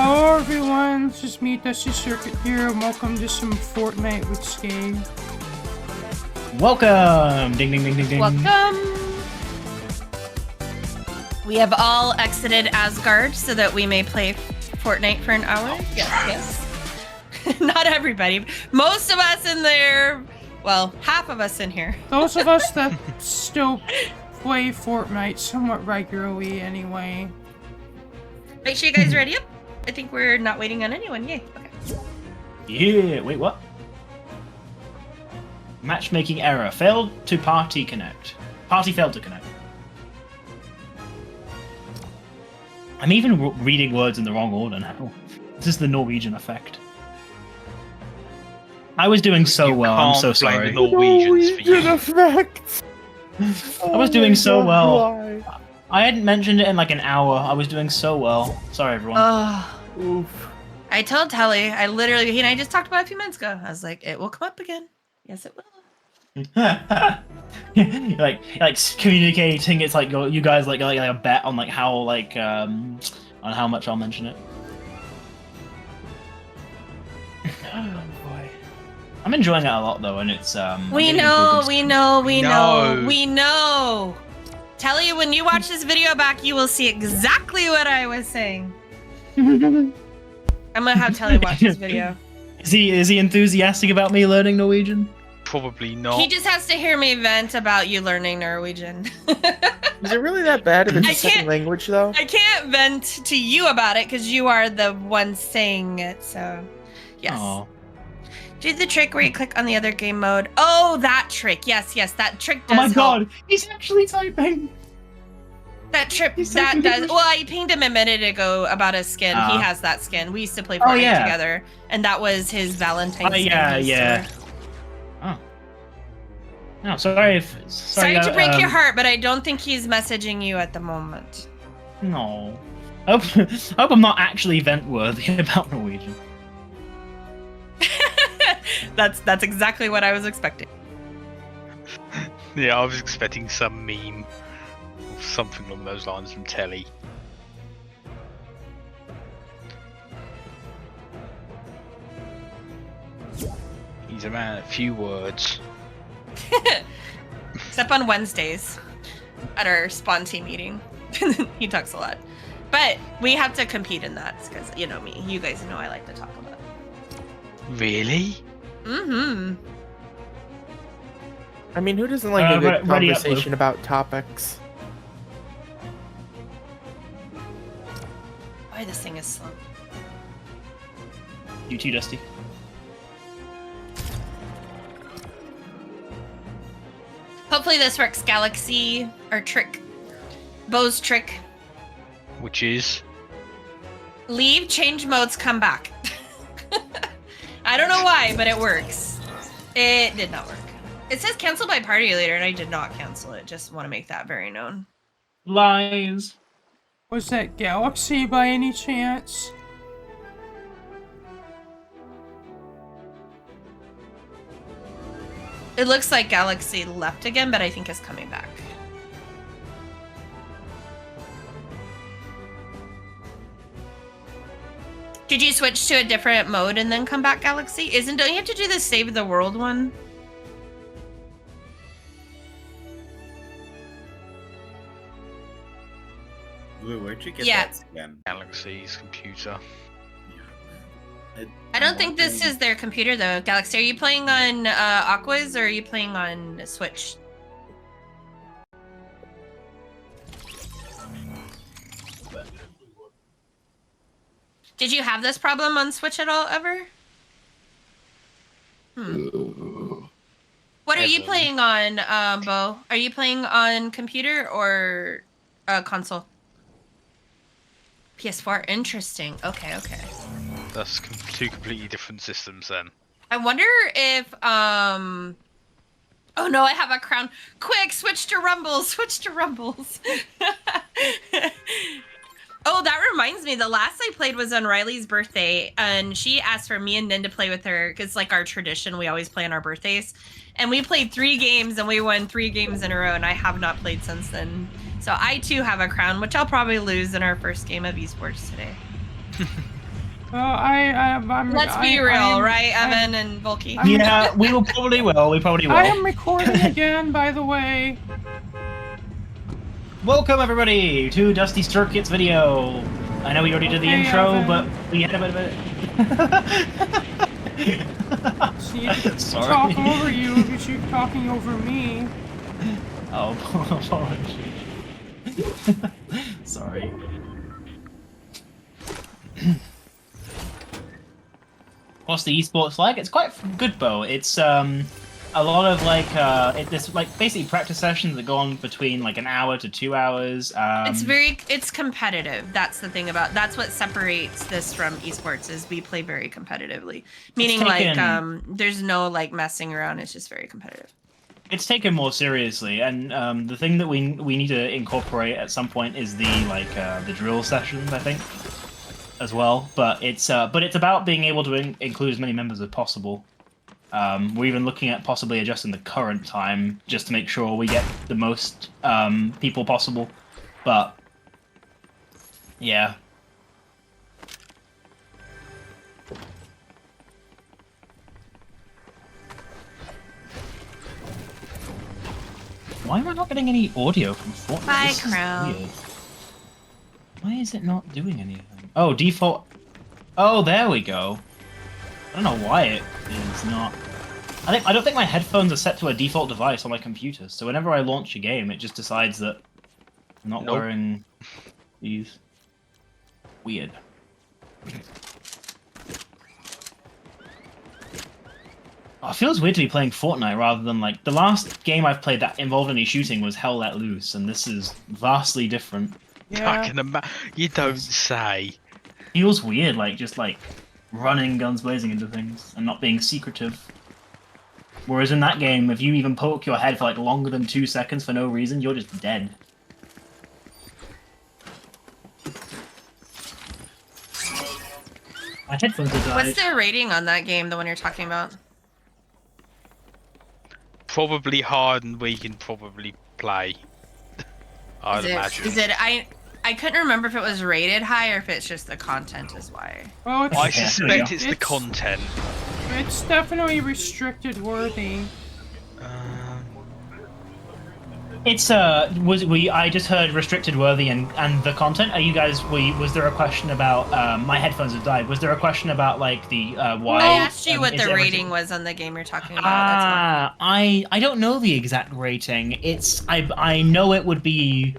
Hello everyone, this is me, Dusty Circuit here, and welcome to some Fortnite with Skade. Welcome! Ding ding ding ding ding. Welcome! We have all exited Asgard so that we may play Fortnite for an hour. Yes. Not everybody. Most of us in there, well, half of us in here. Those of us that still play Fortnite somewhat regularly anyway. Make sure you guys are ready up. I think we're not waiting on anyone. Yay. Okay. Yeah, wait, what? Matchmaking error. Failed to party connect. Party failed to connect. I'm even reading words in the wrong order now. This is the Norwegian effect. I was doing so well, I'm so sorry. The Norwegians for you. effect! I was doing so well. I hadn't mentioned it in like an hour. I was doing so well. Sorry, everyone. Oof. I told Telly, he and I just talked about it a few minutes ago. I was like, it will come up again. Yes, it will. like communicating. It's like you guys like a bet on like how on how much I'll mention it. Oh boy, I'm enjoying it a lot though, and it's We know. Telly, when you watch this video back, you will see exactly what I was saying. I'm gonna have Telly watch this video. Is he enthusiastic about me learning Norwegian? Probably not. He just has to hear me vent about you learning Norwegian. Is it really that bad if it's a second language, though? I can't vent to you about it because you are the one saying it, so yes. Aww. Do the trick where you click on the other game mode. Oh, that trick. Yes, that trick does Oh my help. god, he's actually typing! That trick, He's that typing does. English. Well, I pinged him a minute ago about his skin. He has that skin. We used to play Oh, Fortnite yeah. together, and that was his Valentine's skin. Yeah. Oh. No, sorry Sorry to break your heart, but I don't think he's messaging you at the moment. No. I hope I'm not actually vent-worthy about Norwegian. That's exactly what I was expecting. Yeah, I was expecting some meme or something along those lines from Telly. He's a man of few words. Except on Wednesdays at our Sponty meeting. He talks a lot. But we have to compete in that because, you know me. You guys know I like to talk a lot. Really? Mm-hmm. I mean, who doesn't like a good ready up, conversation about topics? Why this thing is slow. You too, Dusty. Hopefully this works. Galaxy or trick. Bo's trick. Which is? Leave, change modes, come back. I don't know why, but it works. It did not work. It says cancel by party leader, and I did not cancel it. Just want to make that very known. Lies. Was that Galaxy by any chance? It looks like Galaxy left again, but I think is coming back. Did you switch to a different mode and then come back, Galaxy? Don't you have to do the save the world one? Blue, where'd you get Yeah. that again? Galaxy's computer. I don't think this is their computer though. Galaxy, are you playing on Aquas or are you playing on Switch? Did you have this problem on Switch at all ever? What are you playing on, Bo? Are you playing on computer or console? PS4. Interesting. Okay. That's two completely different systems then. I wonder if oh no, I have a crown. Quick, switch to Rumbles. Oh, that reminds me. The last I played was on Riley's birthday, and she asked for me and Nin to play with her. It's like our tradition. We always play on our birthdays. And we played 3 games, and we won 3 games in a row, and I have not played since then. So I, too, have a crown, which I'll probably lose in our first game of esports today. Let's be real, right, Evan and Volky? Yeah, we probably will. We probably will. I am recording again, by the way. Welcome everybody to Dusty Circuits video. I know we already did the Hey, intro, Evan. but we had a bit of it. See, to Sorry. talk over you because you're talking over me. Oh, apologies. Sorry. What's the esports like? It's quite good, Bo. It's a lot of like it's like basically practice sessions that go on between like an hour to 2 hours. It's competitive. That's the thing that's what separates this from esports is we play very competitively. Meaning there's no like messing around. It's just very competitive. It's taken more seriously, and the thing that we need to incorporate at some point is the drill sessions, I think, as well. But it's about being able to include as many members as possible. We're even looking at possibly adjusting the current time just to make sure we get the most people possible. But yeah. Why am I not getting any audio from Fortnite? Bye, Crow. Why is it not doing anything? Oh, default. Oh, there we go. I don't know why it is not. I don't think my headphones are set to a default device on my computer, so whenever I launch a game, it just decides that I'm not wearing these. Weird. Oh, it feels weird to be playing Fortnite rather than like the last game I've played that involved any shooting was Hell Let Loose, and this is vastly different. Yeah. You don't say. Feels weird, like just like running guns blazing into things and not being secretive. Whereas in that game, if you even poke your head for like longer than 2 seconds for no reason, you're just dead. My headphones are died. What's the rating on that game, the one you're talking about? Probably hard, and we can probably play. I'd imagine. Is it? I couldn't remember if it was rated high or if it's just the content is why. Well, I suspect it's the content. It's definitely restricted worthy. It's I just heard restricted worthy and the content. Are you guys was there a question about my headphones have died? Was there a question about like the why? I asked you what is the everything- rating was on the game you're talking about. I don't know the exact rating. It's I know it would be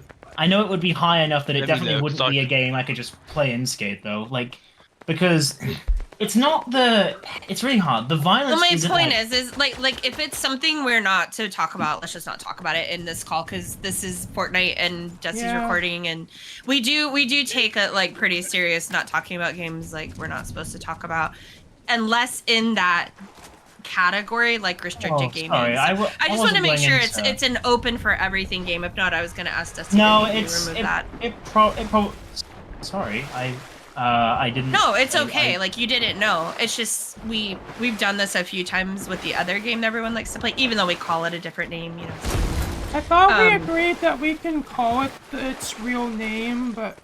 high enough that it definitely wouldn't be a game I could just play in Skade though. Like because it's not the. It's really hard. The violence. Well, my point is like if it's something we're not to talk about, let's just not talk about it in this call because this is Fortnite and Dusty's recording, and we do take it like pretty serious, not talking about games like we're not supposed to talk about, unless in that category like restricted gaming. Sorry, I just want to make sure into... it's an open for everything game. If not, I was going to ask Dusty. No, to remove that. Sorry, I didn't. No, it's okay. Like you didn't know. It's just we've done this a few times with the other game that everyone likes to play, even though we call it a different name. You know. I thought we agreed that we can call it its real name, but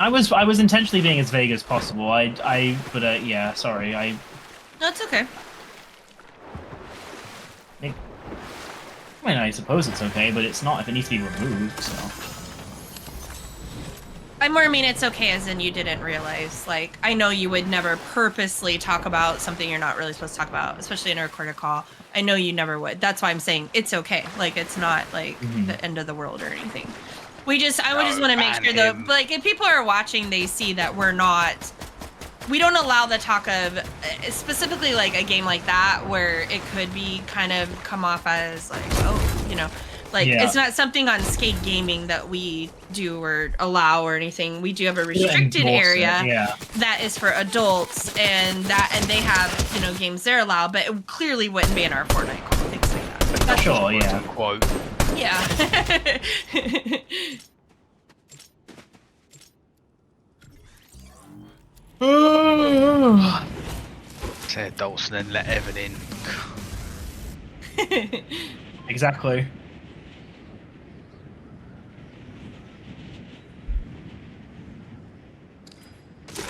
I was intentionally being as vague as possible. Yeah, sorry. No, it's okay. I suppose it's okay, but it's not if it needs to be removed. So. I more mean it's okay as in you didn't realize. Like, I know you would never purposely talk about something you're not really supposed to talk about, especially in a recorded call. I know you never would. That's why I'm saying it's okay. Like, it's not like the end of the world or anything. I would just want to make sure that, like, if people are watching, they see that we don't allow the talk of specifically like a game like that where it could be kind of come off as like, oh, you know. Like, it's not something on Skade Gaming that we do or allow or anything. We do have a restricted area that is for adults, and they have, you know, games they're allowed, but it clearly wouldn't be in our Fortnite call, things like that. That's sure, yeah. Quote. Yeah. Say adults and then let Evan in. Exactly.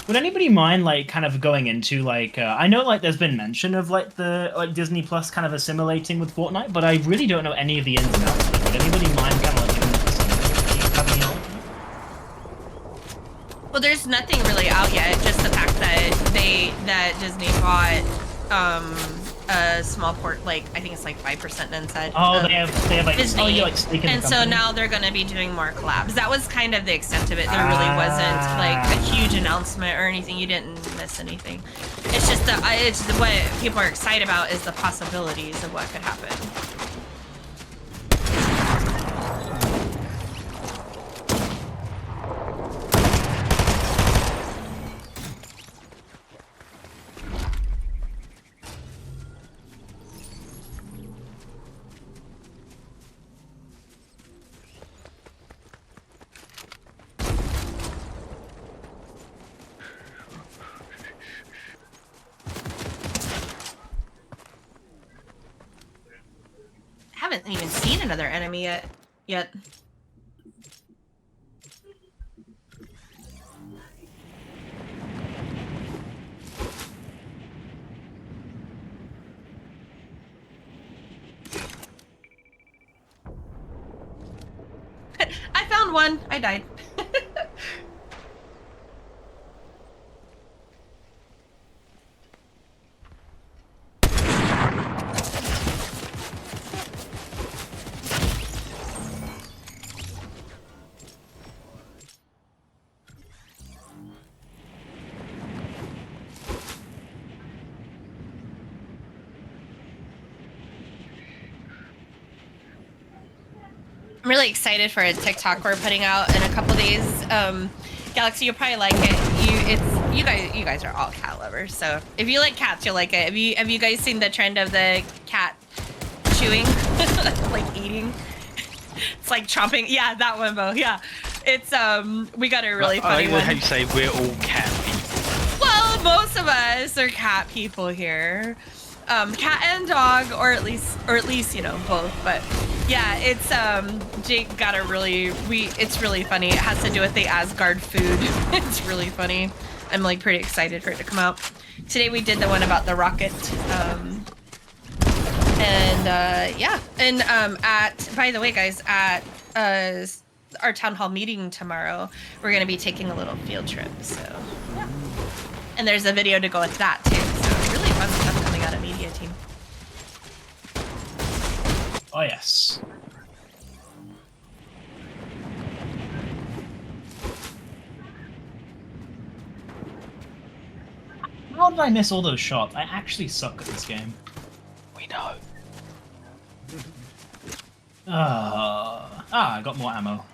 Would anybody mind like kind of going into like I know like there's been mention of like the like Disney Plus kind of assimilating with Fortnite, but I really don't know any of the ins and outs of it. Would anybody mind kind of like giving us some? Do you have any knowledge? Well, there's nothing really out yet. Just the fact that Disney bought a small port, like I think it's like 5% inside. Oh, they have like Disney. oh, you like stake in And the so company? now they're going to be doing more collabs. That was kind of the extent of it. There really wasn't like a huge announcement or anything. You didn't miss anything. It's just it's what people are excited about is the possibilities of what could happen. Haven't even seen another enemy yet. I found one. I died. I'm really excited for a TikTok we're putting out in a couple days. Galaxy, you'll probably like it. You guys are all cat lovers, so if you like cats, you'll like it. Have you guys seen the trend of the cat chewing, like eating? It's like chomping. Yeah, that one, Bo. Yeah, it's we got a really funny I one. how you say we're all cat people. Well, most of us are cat people here. Cat and dog, or at least you know both. But yeah, it's Jake got a it's really funny. It has to do with the Asgard food. It's really funny. I'm like pretty excited for it to come out. Today we did the one about the rocket. Yeah, and by the way, guys, at our town hall meeting tomorrow, we're gonna be taking a little field trip. So yeah, and there's a video to go with that too. So really fun stuff coming out of media team. Oh yes. How did I miss all those shots? I actually suck at this game. We know. I got more ammo.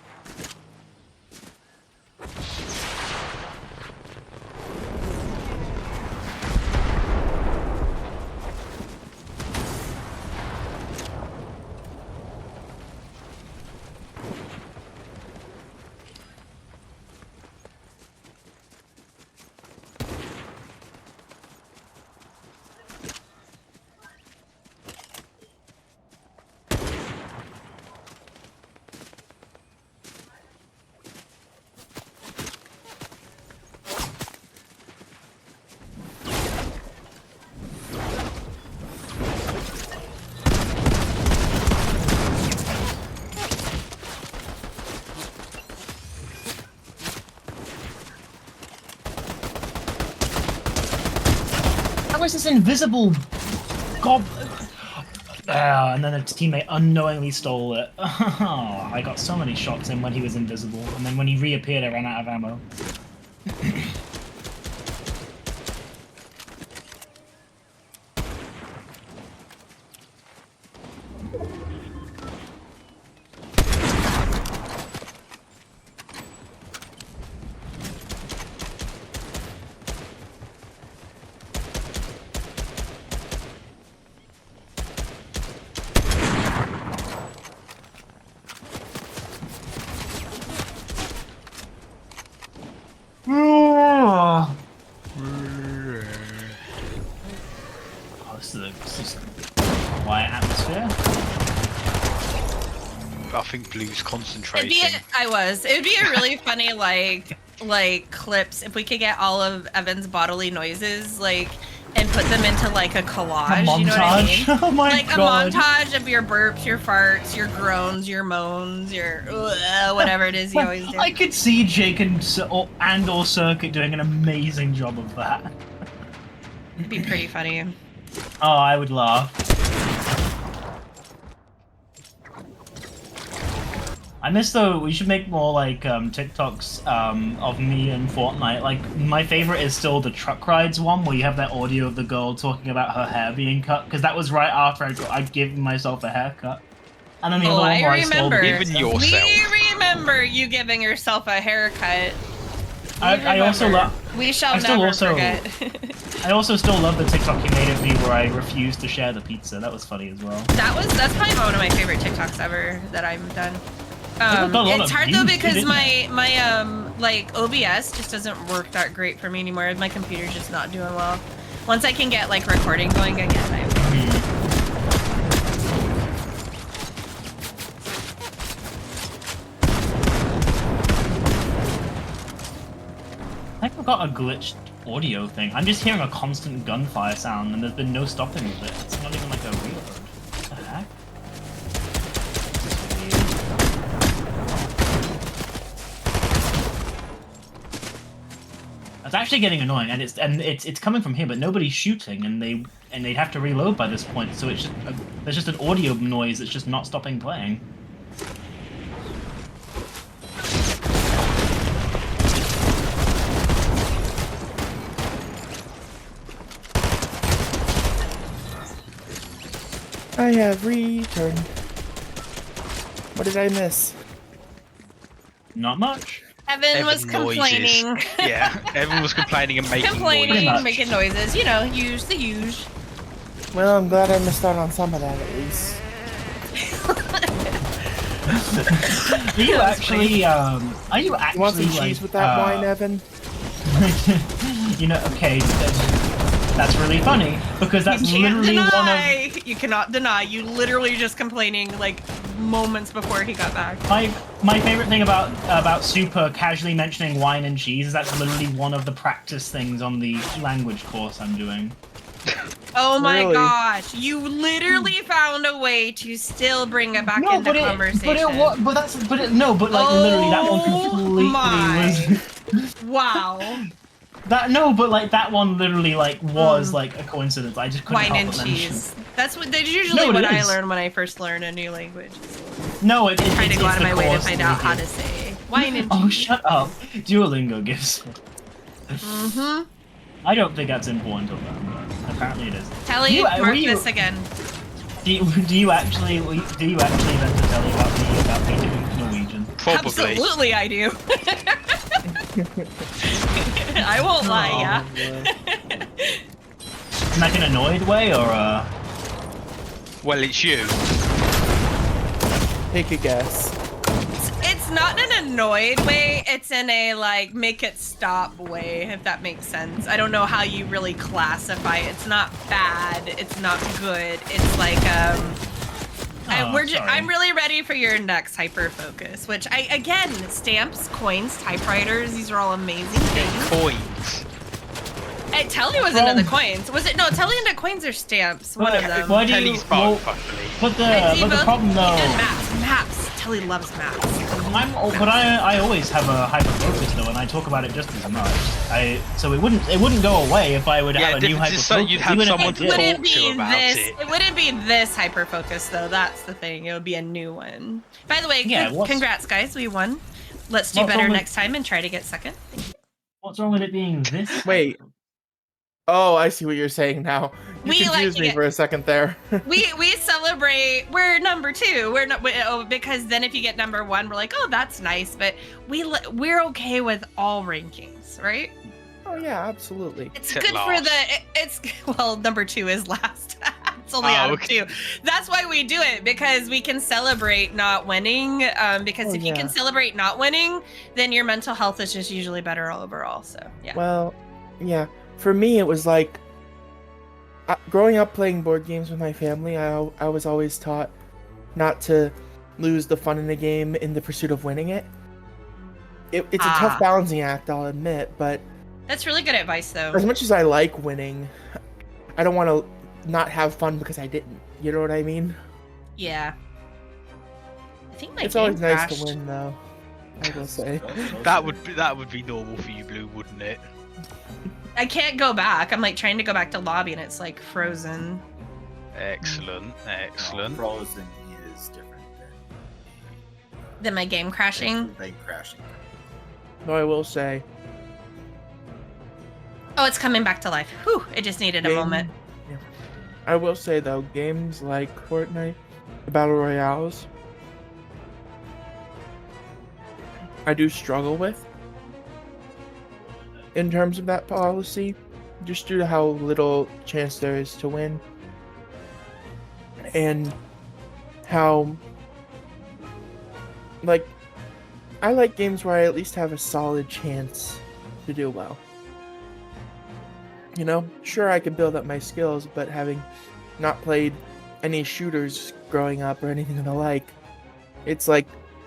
How is this invisible gob? And then a teammate unknowingly stole it. Oh, I got so many shots in when he was invisible, and then when he reappeared, I ran out of ammo. Oh, this is a quiet atmosphere. I think Blue's concentrating. It'd be a really funny like like clips, if we could get all of Evan's bodily noises, like, and put them into like a collage, A montage. you know what I mean? Oh my Like god. a montage of your burps, your farts, your groans, your moans, your whatever it is you always do. I could see Jake and or Circuit doing an amazing job of that. It'd be pretty funny. Oh, I would laugh. I miss though. We should make more like TikToks of me and Fortnite. Like my favorite is still the truck rides one, where you have that audio of the girl talking about her hair being cut, because that was right after I'd given myself a haircut. And then the other one where I stole the Even pizza. yourself. We remember you giving yourself a haircut. I also love. We shall I still never also- forget. I also still love the TikTok you made of me where I refused to share the pizza. That was funny as well. That's probably one of my favorite TikToks ever that I've done. got a lot It's of hard though views, because didn't my like OBS just doesn't work that great for me anymore. My computer's just not doing well. Once I can get like recording going again, I I think I've got a glitched audio thing. I'm just hearing a constant gunfire sound and there's been no stopping with it. It's not even like a reload. What the heck? It's actually getting annoying, and it's coming from here, but nobody's shooting, and they'd have to reload by this point. So it's just there's just an audio noise that's just not stopping playing. I have returned. What did I miss? Not much. Evan was Evan noises. complaining. Yeah, everyone was complaining and making Complaining, noises. making noises. You know, use the use. Well, I'm glad I missed out on some of that at least. Are you actually Are you actually You want some like, cheese with that wine, Evan? You know, okay, that's really funny because that's You can't literally one of deny. You cannot deny. You literally just complaining like moments before he got back. my favorite thing about Super casually mentioning wine and cheese is that's literally one of the practice things on the language course I'm doing. Oh my Really? gosh! You literally found a way to still bring it back into conversation. But like literally that one completely my. was. Wow. That one literally like was like a coincidence. I just couldn't Wine help and but mention. cheese. That's usually No, it what I is. learn when I first learn a new language. No, it's Trying to go out of the my way to course find that out we how do. to say wine and cheese. Oh, shut up! Duolingo gives. Mm-hmm. I don't think that's important to them, but apparently it is. Telly, mark this again. Do you actually then to tell you about me doing Norwegian? Probably. Absolutely, I do. I won't lie, yeah. In like an annoyed way or Well, it's you. Take a guess. It's not in an annoyed way. It's in a like make it stop way, if that makes sense. I don't know how you really classify it. It's not bad. It's not good. It's like sorry. I'm really ready for your next hyper focus, which again stamps, coins, typewriters. These are all amazing things. Coins. Telly was into the coins. Was it? No, Telly into coins or stamps. One of them. Why do you? Telly's Well, fun, fuckily. but It's the both- problem he though. does maps. Telly loves maps. But I always have a hyper focus though, and I talk about it just as much. So it wouldn't go away if I would Yeah, have a new hyper just so focus. you'd have even if someone I to did. talk Wouldn't be to about this. it. It wouldn't be this hyper focus though. That's the thing. It would be a new one. By the way, Yeah, congrats guys, we won. Let's do What's better wrong with- next time and try to get second. What's wrong with it being this? Wait. Oh, I see what you're saying now. You We like confused to me get- for a second there. We celebrate. We're number 2. We're not because then if you get number 1, we're like, oh, that's nice. But we're okay with all rankings, right? Oh yeah, absolutely. It's Except good last. for it's well, number 2 is last. It's only Oh, out of okay. 2. That's why we do it, because we can celebrate not winning. Because Oh, if you can yeah. celebrate not winning, then your mental health is just usually better overall. So yeah. Well, yeah. For me, it was like growing up playing board games with my family. I was always taught not to lose the fun in the game in the pursuit of winning it. it's a tough balancing act, I'll admit, but That's really good advice, though. as much as I like winning, I don't want to not have fun because I didn't. You know what I mean? Yeah. I think my It's game always nice crashed. to win, though. I will say. That would be normal for you, Blue, wouldn't it? I can't go back. I'm like trying to go back to lobby and it's like frozen. Excellent, excellent. Frozen is different Then my game crashing. than crashing. No, I will say. Oh, it's coming back to life. Whew, it just needed a game- moment. yeah. I will say though, games like Fortnite, the battle royales, I do struggle with in terms of that policy, just due to how little chance there is to win, and how, like, I like games where I at least have a solid chance to do well. You know, sure, I can build up my skills, but having not played any shooters growing up or anything of the like, it's like,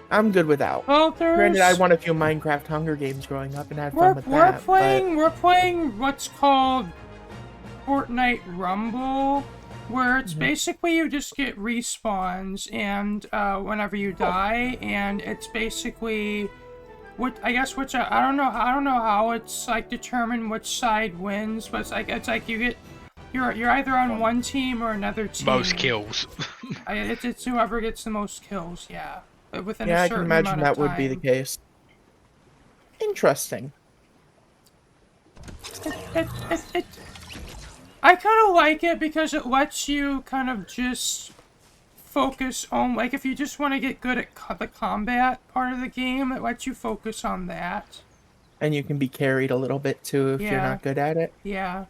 I'm good without. Well, Granted, I won a few Minecraft Hunger Games growing up and had we're, fun with we're that, playing what's called Fortnite Rumble, where it's basically you just get respawns and whenever you die, and it's basically I don't know how it's like determined which side wins, but it's like you're either on one team or another team. Most kills. It's whoever gets the most kills, yeah. But within yeah, a I certain can imagine amount of that would be the time. case. Interesting. I kind of like it because it lets you kind of just focus on, like, if you just want to get good at the combat part of the game, it lets you focus on that. And you can be carried a little bit too if you're Yeah. not good at it. Yeah.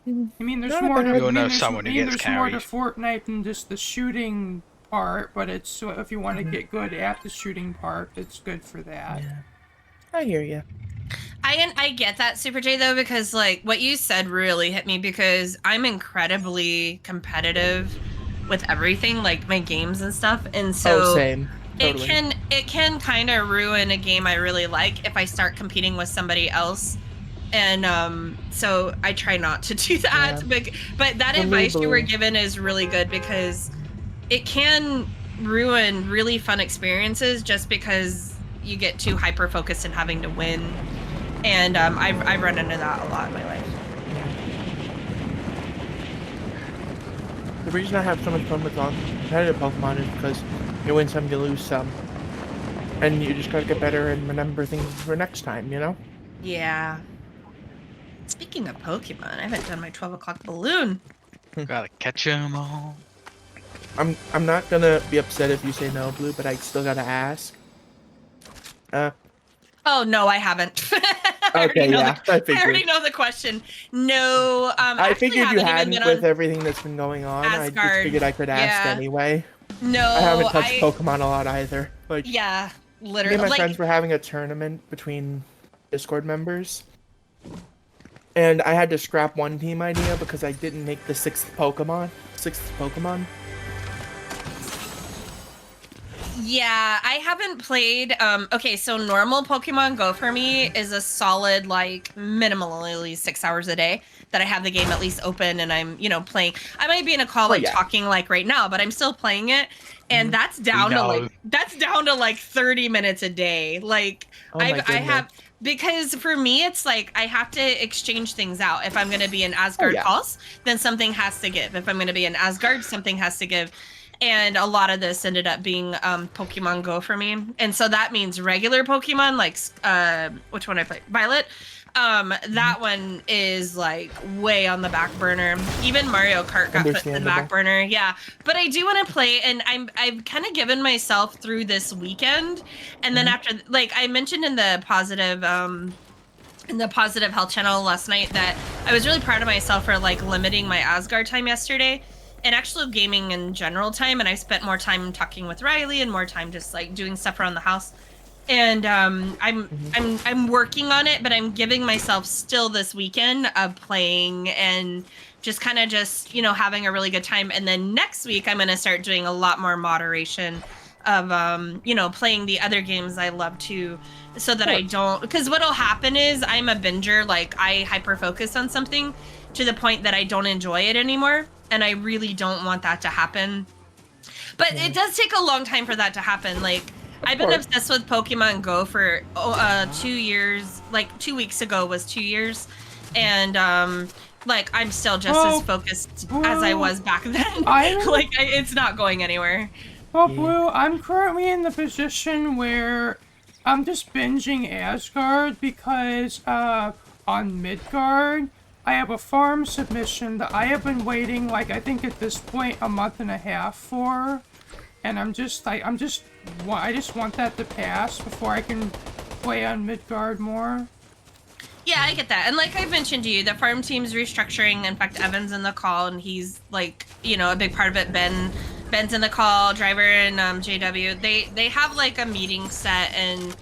I mean, there's Not a more bad- to, You'll know someone who gets there's more to carried. Fortnite than just the shooting part, but it's so if you want to get good at the shooting part, it's good for that. Yeah. I hear you. I get that, Super J, though, because like what you said really hit me because I'm incredibly competitive with everything, like my games and stuff, and so Same. Totally. it can kind of ruin a game I really like if I start competing with somebody else. And so I try not to do that. Yeah. But that For me, advice you were Blue. given is really good because it can ruin really fun experiences just because you get too hyper focused and having to win. And I've run into that a lot in my life. The reason I have so much fun with competitive Pokemon is because you win some, you lose some. And you just gotta get better and remember things for next time, you know? Yeah. Speaking of Pokemon, I haven't done my 12 o'clock balloon. Gotta catch 'em all. I'm not gonna be upset if you say no, Blue, but I still gotta ask. Oh no, I haven't. Okay, yeah, I I already figured. know the question. No, I actually figured you haven't even hadn't been with on- everything that's been going on. I just Asgard. figured I could ask Yeah. anyway. No, I haven't touched Pokemon a lot either. Like, Yeah, me literally. and my Like, friends were having a tournament between Discord members. And I had to scrap one team idea because I didn't make the sixth Pokemon. yeah, I haven't played. Okay, so normal Pokemon Go for me is a solid, like, minimally 6 hours a day that I have the game at least open and I'm, playing. I might be in a call like yeah. talking like right now, but I'm still playing it, and that's down to know. like 30 minutes a day. Like, Oh my I goodness. have. Because for me, it's like I have to exchange things out. If I'm going to be in Asgard yeah. Pulse, then something has to give. If I'm going to be in Asgard, something has to give. And a lot of this ended up being Pokemon Go for me. And so that means regular Pokemon, like, which one I played? Violet. That one is like way on the back burner. Even Mario Kart got put in the back Understandable. burner. Yeah. But I do want to play, and I've kind of given myself through this weekend. And then after, like I mentioned in the positive health channel last night, that I was really proud of myself for like limiting my Asgard time yesterday and actual gaming in general time. And I spent more time talking with Riley and more time just like doing stuff around the house. And I'm working on it, but I'm giving myself still this weekend of playing and just kind of having a really good time. And then next week I'm going to start doing a lot more moderation playing the other games I love to, so that I don't, because what'll happen is I'm a binger, like I hyper focus on something to the point that I don't enjoy it anymore, and I really don't want that to happen. But it does take a long time for that to happen. Like, I've been obsessed with Pokemon Go for 2 years. Like 2 weeks ago was 2 years, and like I'm still just as focused as I was back then. It's not going anywhere. Well, Blue, I'm currently in the position where I'm just binging Asgard because on Midgard, I have a farm submission that I have been waiting, like, I think at this point, a month and a half for. And I just want that to pass before I can play on Midgard more. Yeah, I get that. And like I mentioned to you, the farm team's restructuring. In fact, Evan's in the call, and he's like, a big part of it. Ben's in the call, Driver and JW. They have like a meeting set, and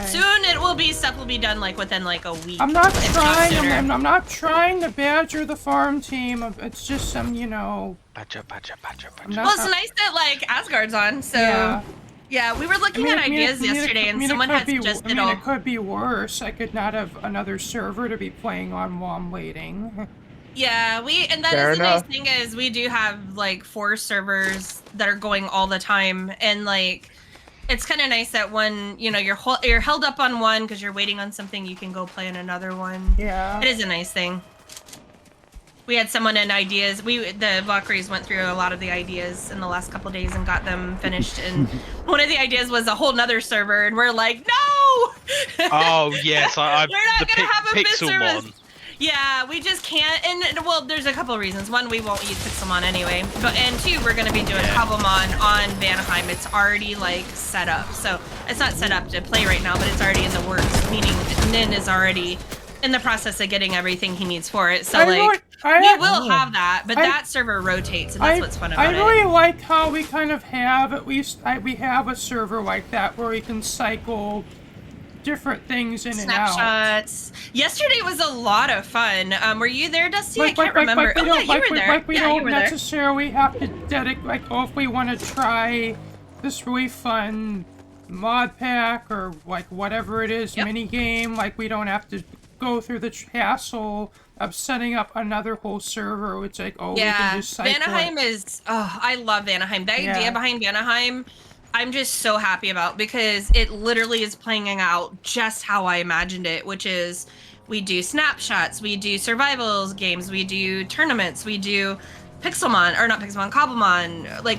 soon stuff will be done like within like a week. I'm not trying. I'm not trying to badger the farm team. It's just some, Badger. Well, it's nice that like Asgard's on. So yeah, we were looking at ideas yesterday, and someone had suggested. It could be worse. I could not have another server to be playing on while I'm waiting. Yeah, and that is the nice thing is we do have like 4 servers that are going all the time, and like it's kind of nice that when you're held up on one because you're waiting on something, you can go play on another one. Yeah, it is a nice thing. We had someone in ideas. The Valkyries went through a lot of the ideas in the last couple days and got them finished. And one of the ideas was a whole nother server, and we're like, no. Oh yes, we're not gonna have a bit service. Pixelmon. Yeah, we just can't, and well, there's a couple of reasons. One, we won't use Pixelmon anyway, and 2, we're going to be doing Cobblemon on Vanaheim. It's already like set up, so it's not set up to play right now, but it's already in the works, meaning Nin is already in the process of getting everything he needs for it. So we will have that, but that server rotates, and that's what's fun about it. I really like how we kind of have, at least we have a server like that where we can cycle different things in and out. Snapshots. Yesterday was a lot of fun. Were you there, Dusty? I can't remember. You were there. We don't necessarily have to dedicate, if we want to try this really fun mod pack or like whatever it is, mini game, we don't have to go through the hassle of setting up another whole server. It's like, we can just cycle Vanaheim is, I love Vanaheim. The idea behind Vanaheim, I'm just so happy about, because it literally is playing out just how I imagined it, which is we do snapshots, we do survivals games, we do tournaments, we do Cobblemon,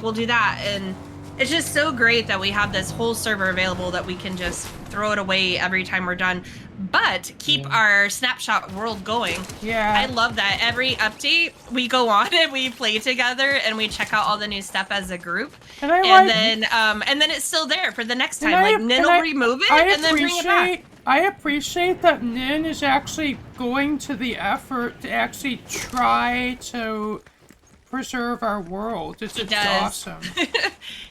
we'll do that. And it's just so great that we have this whole server available that we can just throw it away every time we're done, but keep our snapshot world going. Yeah. I love that. Every update, we go on and we play together and we check out all the new stuff as a group. And then it's still there for the next time. Nin will remove it and then bring it back. I appreciate that Nin is actually going to the effort to actually try to preserve our world. It's awesome.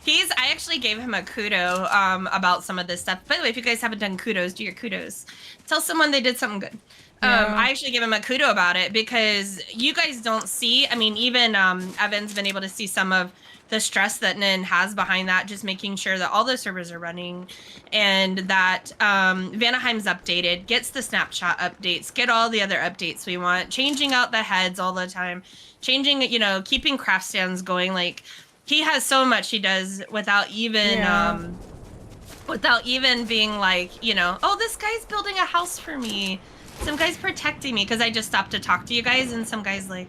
I actually gave him a kudo about some of this stuff. By the way, if you guys haven't done kudos, do your kudos. Tell someone they did something good. I actually gave him a kudo about it, because you guys don't see, even Evan's been able to see some of the stress that Nin has behind that, just making sure that all the servers are running and that Vanaheim's updated, gets the snapshot updates, get all the other updates we want, changing out the heads all the time, changing, keeping craft stands going. He has so much he does without even being like, oh, this guy's building a house for me. Some guy's protecting me, because I just stopped to talk to you guys, and some guy's like,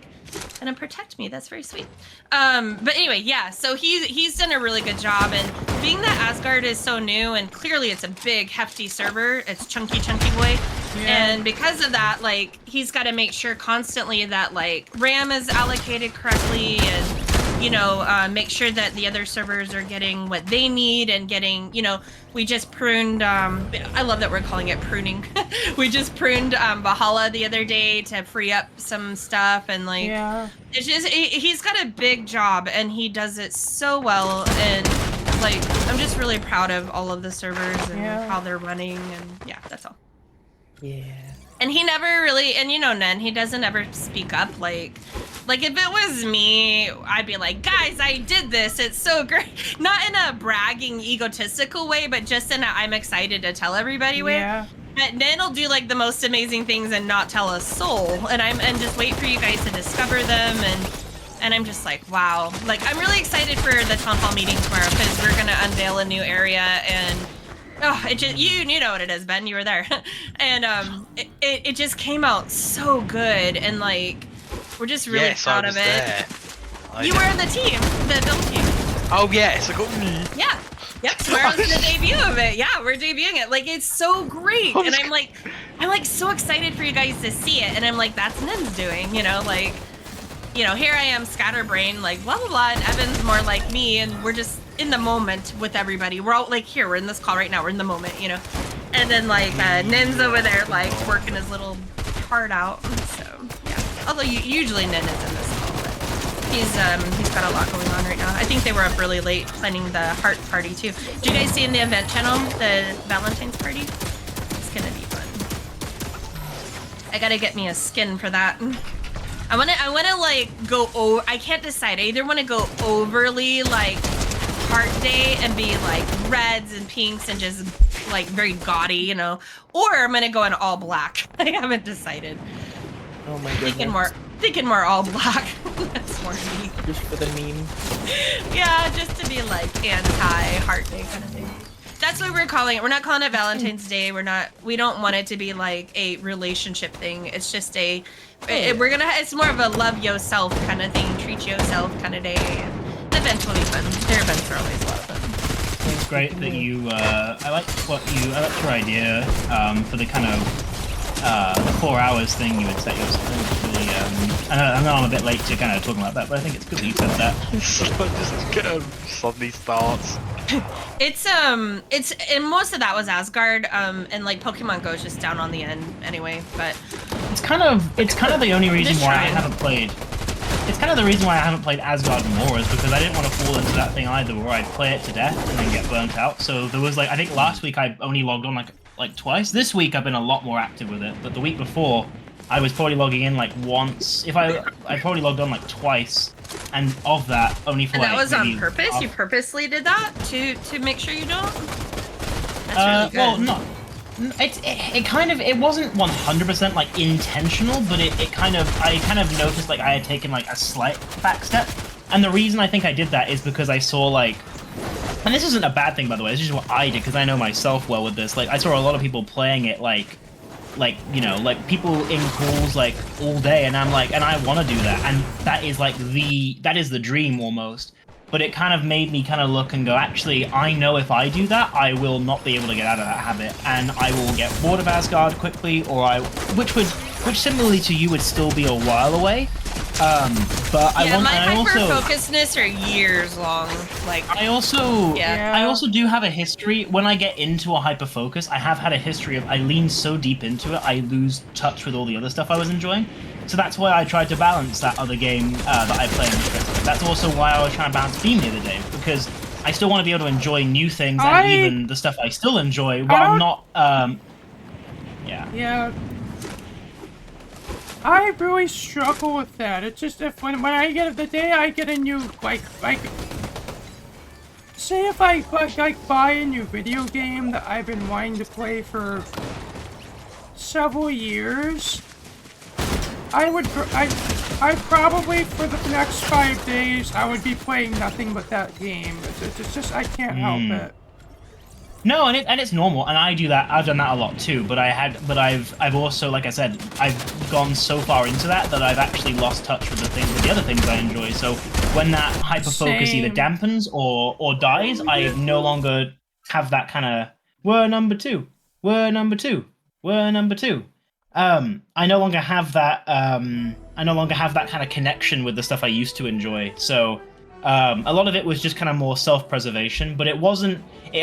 gonna protect me. That's very sweet. But anyway, so he's done a really good job, and being that Asgard is so new, and clearly it's a big, hefty server. It's chunky boy. And because of that, he's got to make sure constantly that RAM is allocated correctly, and make sure that the other servers are getting what they need, and getting, we just pruned, I love that we're calling it pruning. We just pruned Valhalla the other day to free up some stuff, and it's just, he's got a big job, and he does it so well, and I'm just really proud of all of the servers and how they're running, and that's all. Yeah. And he never really, and Nen, he doesn't ever speak up Like if it was me, I'd be like, guys, I did this. It's so great. Not in a bragging, egotistical way, but just in a I'm excited to tell everybody way. Yeah. But then I'll do like the most amazing things and not tell a soul, and just wait for you guys to discover them, and I'm just like, wow. Like I'm really excited for the town hall meeting tomorrow because we're gonna unveil a new area, and it just you know what it is, Ben. You were there, and it just came out so good, and like we're just really Yes, proud I was of it. there. You were in the team, the build team. Oh yes, I got me. Yeah. Yep, tomorrow's the debut of it. Yeah, we're debuting it. Like, it's so great. And I'm like so excited for you guys to see it. And I'm like, that's Nin's doing, you know, like, you know, here I am scatterbrained, like blah, blah, blah. And Evan's more like me. And we're just in the moment with everybody. We're all like, here, we're in this call right now. We're in the moment, you know. And then like Nin's over there, like working his little heart out. So, yeah. Although usually Nin is in this call, but he's got a lot going on right now. I think they were up really late planning the heart party too. Did you guys see in the event channel the Valentine's party? It's gonna be fun. I gotta get me a skin for that. I wanna like go I can't decide. I either wanna go overly like heart day and be like reds and pinks and just like very gaudy, you know, or I'm gonna go in all black. I haven't decided. Oh my goodness. Thinking more all black. That's more me. Just for the meme. Yeah, just to be like anti-heart day kind of thing. That's what we're calling it. We're not calling it Valentine's Day. We don't want it to be like a relationship thing. It's just it's more of a love yourself kind of thing, treat yourself kind of day. And the events will be fun. Their events are always a lot of fun. It's great that you. I like your idea for the kind of the 4 hours thing you had set yourself. Really, I know I'm a bit late to kind of talking about that, but I think it's good that you said that. Just suddenly starts. It's and most of that was Asgard, and like Pokemon Go is just down on the end anyway. But it's kind of the only reason This why I shrine. haven't played. It's kind of the reason why I haven't played Asgard more is because I didn't want to fall into that thing either, where I'd play it to death and then get burnt out. So there was like I think last week I only logged on like twice. This week I've been a lot more active with it, but the week before I was probably logging in like once. I probably logged on like twice, and of that only for and like that was on maybe purpose. half- You purposely did that to make sure you don't. That's really well, good. no. It wasn't 100% like intentional, but I kind of noticed like I had taken like a slight back step, and the reason I think I did that is because I saw like, and this isn't a bad thing by the way, it's just what I did because I know myself well with this. Like I saw a lot of people playing it like you know, like people in calls like all day, and I'm like, and I want to do that, and that is like that is the dream almost. But it kind of made me kind of look and go, actually, I know if I do that, I will not be able to get out of that habit, and I will get bored of Asgard quickly, which similarly to you would still be a while away. But yeah, my I also hyper-focusedness are years long. Like I also Yeah. I also do have a history when I get into a hyper focus. I have had a history of I lean so deep into it, I lose touch with all the other stuff I was enjoying. So that's why I tried to balance that other game that I play. That's also why I was trying to balance Beam the other day, because I still want to be able to enjoy new things and even the stuff I still enjoy while not. Yeah. I really struggle with that. It's just if when I get the day I get a new like say if I like buy a new video game that I've been wanting to play for several years, I probably for the next 5 days I would be playing nothing but that game. It's just I can't help it. No, and it's normal, and I do that. I've done that a lot too. But I've also, like I said, I've gone so far into that I've actually lost touch with the other things I enjoy. So when that hyper focus either dampens or dies, I no longer have that kind of we're number two. I no longer have that. I no longer have that kind of connection with the stuff I used to enjoy. So. A lot of it was just kind of more self-preservation, but it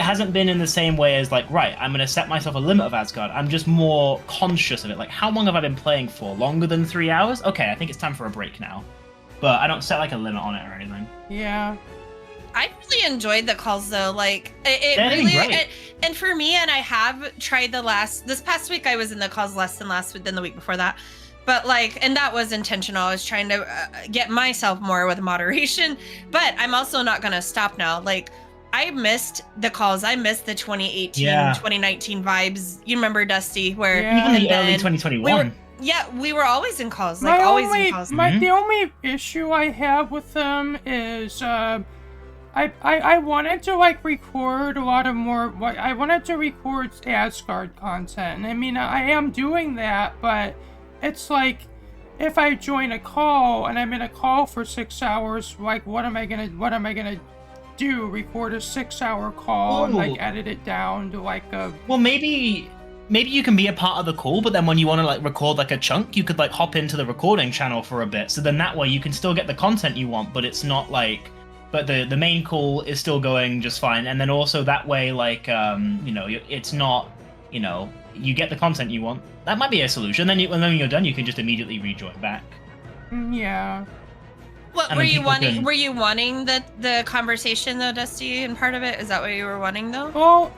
hasn't been in the same way as like, right, I'm going to set myself a limit of Asgard. I'm just more conscious of it. Like, how long have I been playing for? Longer than 3 hours? Okay, I think it's time for a break now. But I don't set like a limit on it or anything. Yeah. I really enjoyed the calls though. Like it They're really, great. and for me, and I have tried this past week. I was in the calls less than the week before that. But like, and that was intentional. I was trying to get myself more with moderation, but I'm also not going to stop now. Like, I missed the calls. I missed the 2018, 2019 vibes. You remember, Dusty, where Yeah. Even the early 2021. we were always in calls, like always in calls. The only issue I have with them is I wanted to like record a lot of more. I wanted to record Asgard content, and I mean I am doing that, but it's like if I join a call and I'm in a call for 6 hours, like what am I gonna do? Record a 6-hour call and like edit it down to like a. Well, maybe you can be a part of the call, but then when you want to like record like a chunk, you could like hop into the recording channel for a bit. So then that way you can still get the content you want, but it's not like, but the main call is still going just fine. And then also that way, like, you know, it's not, you know, you get the content you want. That might be a solution. Then when you're done, you can just immediately rejoin back. Yeah. What were you wanting? Were you wanting the conversation though, Dusty? And part of it, is that what you were wanting though? Well,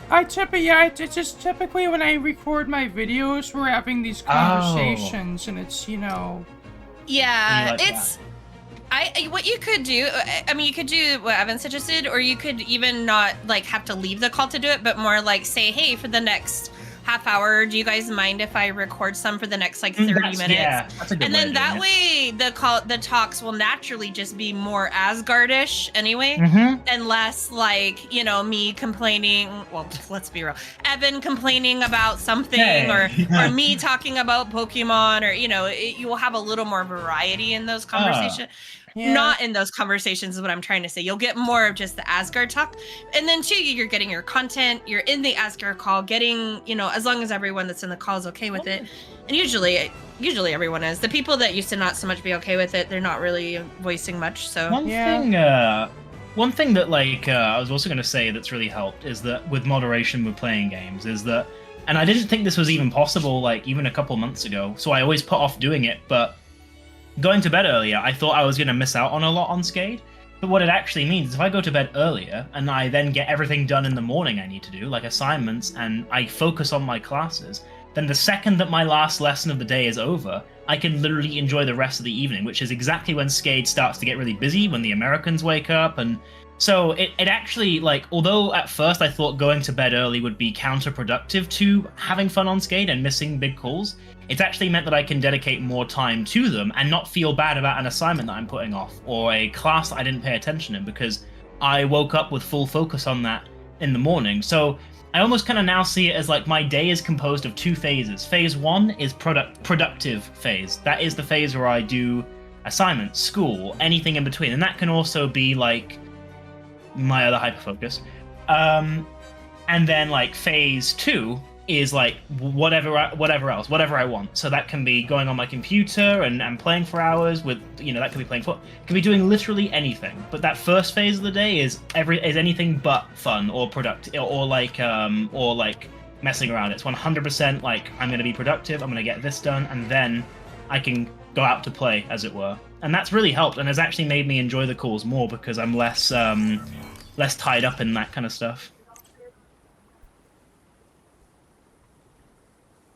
it's just typically when I record my videos, we're having these conversations, and it's, you know. Yeah, like it's. What you could do, I mean, you could do what Evan suggested, or you could even not like have to leave the call to do it, but more like say, hey, for the next half hour, do you guys mind if I record some for the next like 30 minutes? Yeah, that's a good and then that way the talks will naturally just be more Asgardish anyway, and less like, you know, me complaining. Well, let's be real, Evan complaining about something, or me talking about Pokemon, or you know, you will have a little more variety in those conversations. Yeah. Not in those conversations is what I'm trying to say. You'll get more of just the Asgard talk. And then too, you're getting your content, you're in the Asgard call, getting, you know, as long as everyone that's in the call is okay with it. And usually everyone is. The people that used to not so much be okay with it, they're not really voicing much. So one thing that like I was also going to say that's really helped is that with moderation with playing games is that, and I didn't think this was even possible like even a couple months ago, so I always put off doing it, but going to bed earlier, I thought I was going to miss out on a lot on Skade. But what it actually means is if I go to bed earlier and I then get everything done in the morning I need to do, like assignments, and I focus on my classes, then the second that my last lesson of the day is over, I can literally enjoy the rest of the evening, which is exactly when Skade starts to get really busy, when the Americans wake up. And so it actually, like, although at first I thought going to bed early would be counterproductive to having fun on Skade and missing big calls, it's actually meant that I can dedicate more time to them and not feel bad about an assignment that I'm putting off or a class that I didn't pay attention in, because I woke up with full focus on that in the morning. So I almost kind of now see it as like my day is composed of two phases. Phase one is productive phase. That is the phase where I do assignments, school, anything in between. And that can also be like my other hyperfocus. And then like phase two is like whatever I want. So that can be going on my computer and playing for hours with, you know, that could be playing foot. It could be doing literally anything. But that first phase of the day is anything but fun or productive or like messing around. It's 100% like I'm going to be productive. I'm going to get this done, and then I can go out to play, as it were. And that's really helped, and has actually made me enjoy the calls more because I'm less tied up in that kind of stuff.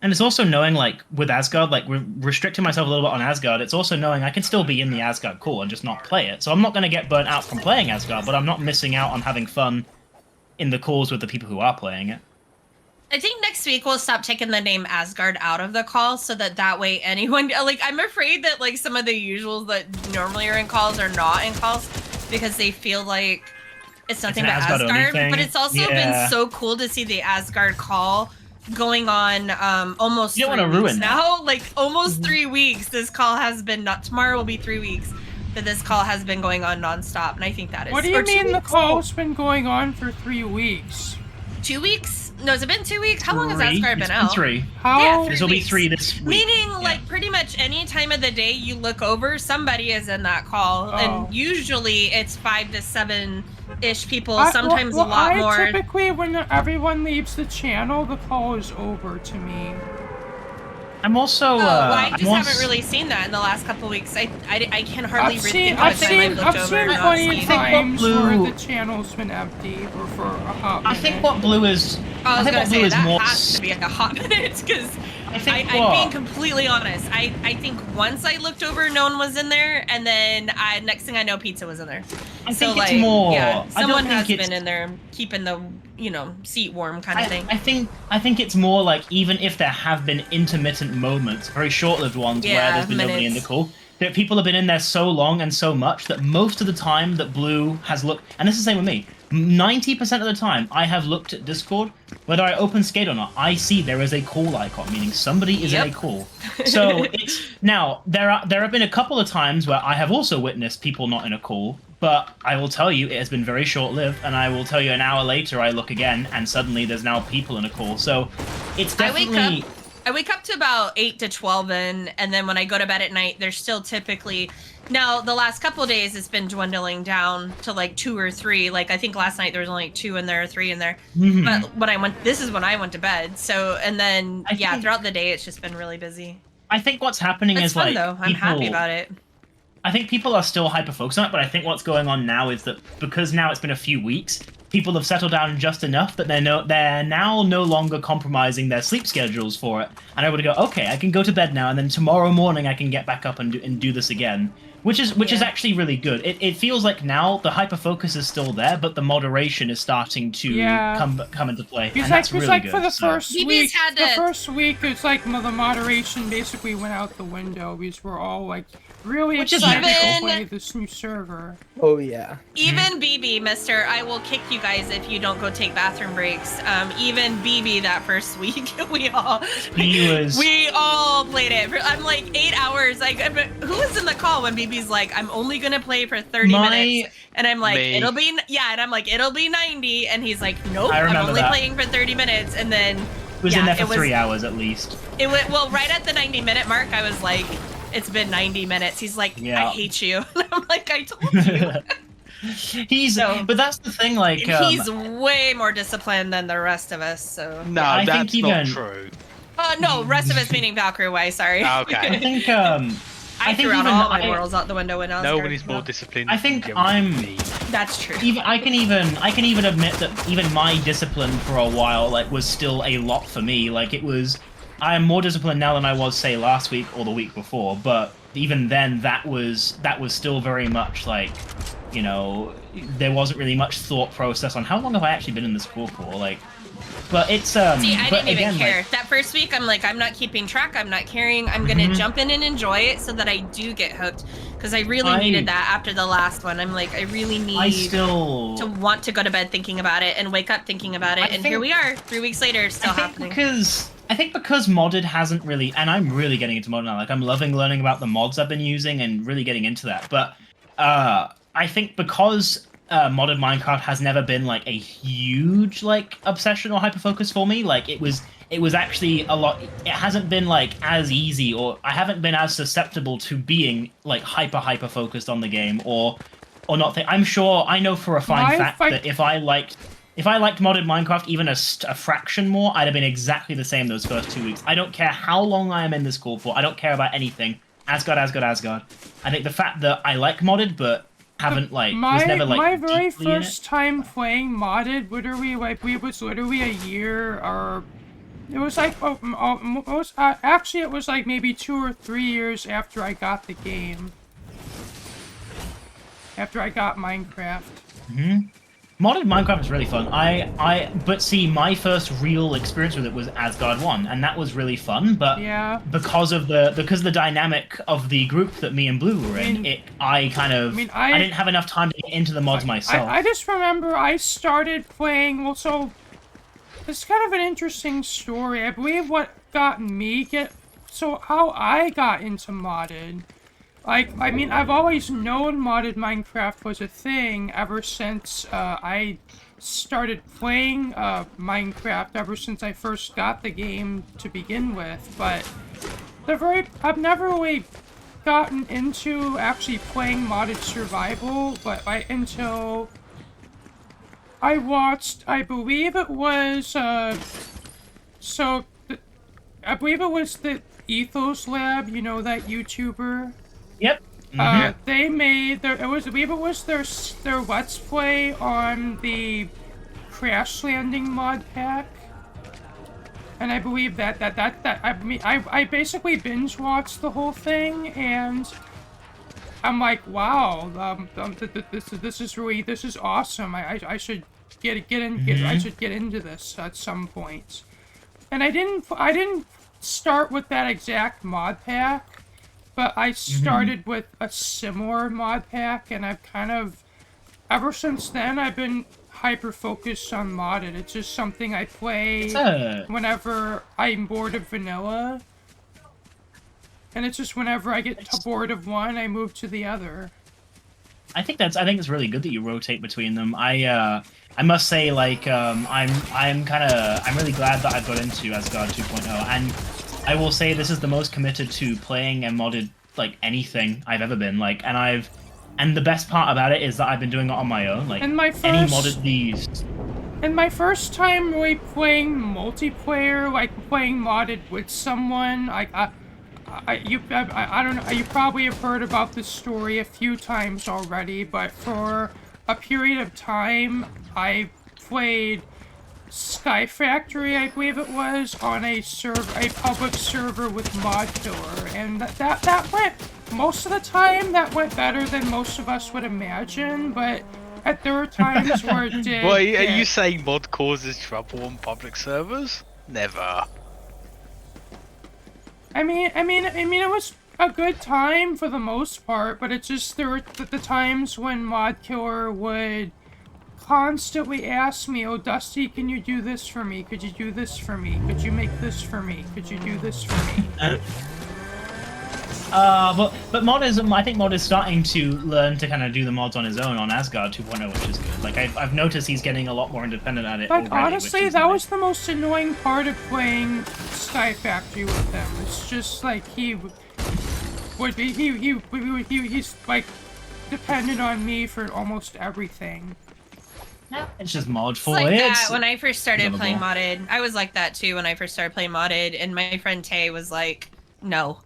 And it's also knowing, like, with Asgard, like, restricting myself a little bit on Asgard, it's also knowing I can still be in the Asgard call and just not play it. So I'm not going to get burnt out from playing Asgard, but I'm not missing out on having fun in the calls with the people who are playing it. I think next week we'll stop taking the name Asgard out of the call so that way anyone, like, I'm afraid that, like, some of the usuals that normally are in calls are not in calls because they feel like it's nothing but Asgard. But it's also been so cool to see the Asgard call going on almost 3 weeks now. Like almost 3 weeks. This call has been tomorrow will be 3 weeks that this call has been going on nonstop, and I think that is. What do you mean the call's been going on for 3 weeks? 2 weeks? No, has it been 2 weeks? How long has Asgard been out? 3. How? This will be 3 this week. Meaning, like, pretty much any time of the day you look over, somebody is in that call, and usually it's 5 to 7-ish people. Sometimes a lot more. Typically, when everyone leaves the channel, the call is over to me. I'm also. I just haven't really seen that in the last couple of weeks. I can hardly think of a time I've looked over. I've seen times where the channel's been empty or for a hot minute. I think what Blue is. I was gonna say that has to be a hot minute because I'm being completely honest. I think once I looked over, no one was in there, and then next thing I know, pizza was in there. I think it's more. Yeah, I don't someone think has it's, been in there keeping the seat warm kind of thing. I think it's more like, even if there have been intermittent moments, very short-lived ones where Yeah, there's been nobody in the minutes. call, that people have been in there so long and so much that most of the time that Blue has looked, and this is the same with me, 90% of the time I have looked at Discord, whether I open Skade or not, I see there is a call icon, meaning somebody is in a Yep. call. So it's now there have been a couple of times where I have also witnessed people not in a call, but I will tell you it has been very short-lived, and I will tell you an hour later I look again and suddenly there's now people in a call. So it's definitely. I wake up to about 8 to 12 and then when I go to bed at night, there's still typically, now the last couple of days it's been dwindling down to like 2 or 3. Like I think last night there was only 2 in there, 3 in there. Mhm. But this is when I went to bed. So, and then I think- throughout the day it's just been really busy. I think what's happening It's is fun like though. I'm happy about it. I think people are still hyper-focused on it, but I think what's going on now is that because now it's been a few weeks, people have settled down just enough that they're now no longer compromising their sleep schedules for it. And I would go, okay, I can go to bed now, and then tomorrow morning I can get back up and do this again, which is actually really good. It feels like now the hyper-focus is still there, but the moderation is starting to come into play, and that's really good. For the first BB's week, had the to- first week, it's like the moderation basically went out the window because we're all like really Which is excited to natural. play this new server. Oh yeah. Even BB, mister, I will kick you guys if you don't go take bathroom breaks. Even BB that first week, we all played it. I'm like 8 hours. Like, who was in the call when BB's like, I'm only gonna play for 30 minutes, and I'm like, Me. it'll be 90, and he's like, nope, I I'm remember only that. playing for 30 minutes, and then was in there for 3 hours at least. It went well right at the 90-minute mark. I was like, it's been 90 minutes. He's like, Yeah. I hate you. And I'm like, I told you. But that's the thing, like He's way more disciplined than the rest of us. So No, I that's think not even- true. no, rest of us meaning Valkyrie way. Sorry. I Okay. think I threw out all my morals out the window when I was. No there. one is more disciplined. I think than I'm- me. That's true. I can even admit that even my discipline for a while was still a lot for me. I am more disciplined now than I was, say, last week or the week before, but even then that was still very much there wasn't really much thought process on how long have I actually been in this school for, but it's See, I but didn't even again, care. That first week, I'm like, I'm not keeping track. I'm not caring. I'm gonna jump in and enjoy it so that I do get hooked, because I really needed that after the last one. I'm like, I really need to want to go to bed thinking about it and wake up thinking about it. And here we are, 3 weeks later, still happening. I think because modded hasn't really, and I'm really getting into modded now. I'm loving learning about the mods I've been using and really getting into that. But I think because modded Minecraft has never been a huge obsession or hyperfocus for me. It was actually a lot. It hasn't been as easy, or I haven't been as susceptible to being hyper focused on the game or not. I'm sure I know for a fine fact that if I liked modded Minecraft even a fraction more, I'd have been exactly the same those first 2 weeks. I don't care how long I am in this call for. I don't care about anything. Asgard. I think the fact that I like modded, but haven't was never my very deeply in it. first time playing modded, literally it was literally a year, or it was actually it was maybe 2 or 3 years after I got the game. After I got Minecraft. Modded Minecraft is really fun. But see, my first real experience with it was Asgard 1, and that was really fun, but because the dynamic of the group that me and Blue were in, I didn't have enough time to get into the mods myself. I just remember I started playing, well, so it's kind of an interesting story. I believe what got me how I got into modded. I've always known modded Minecraft was a thing ever since I started playing Minecraft, ever since I first got the game to begin with, but I've never really gotten into actually playing modded survival, until I watched, I believe it was the Ethos Lab, you know, that YouTuber? Yep. They made I believe it was their Let's Play on the Crash Landing mod pack. And I believe I basically binge watched the whole thing, and I'm like, wow, this is awesome. I should I should get into this at some point. And I didn't start with that exact mod pack, but I started with a similar mod pack, and I've kind of, ever since then, I've been hyper-focused on modded. It's just something I play whenever I'm bored of vanilla. And it's just whenever I get bored of one, I move to the other. I think it's really good that you rotate between them. I must say, like, I'm really glad that I got into Asgard 2.0, and I will say this is the most committed to playing and modded like anything I've ever been. Like, and the best part about it is that I've been doing it on my own. Like, any modded these. And my first time really playing multiplayer, like playing modded with someone, like I don't know, you probably have heard about this story a few times already, but for a period of time, I played Sky Factory, I believe it was, on a public server with Mod Killer, and that went, most of the time, that went better than most of us would imagine, but there were times where it did. Well, are you saying mod causes trouble on public servers? Never. I mean, it was a good time for the most part, but it's just there were the times when Mod Killer would constantly ask me, "Oh, Dusty, can you do this for me? Could you do this for me? Could you make this for me? Could you do this for me?" But mod is, I think mod is starting to learn to kind of do the mods on his own on Asgard 2.0, which is good. Like, I've noticed he's getting a lot more independent at it Like, already, honestly, that was the most annoying part of playing Sky Factory with him. It's just like he's like dependent on me for almost everything. It's just mod for like it. that when I first started playing lovable. modded. I was like that too when I first started playing modded, and my friend Tay was like, no.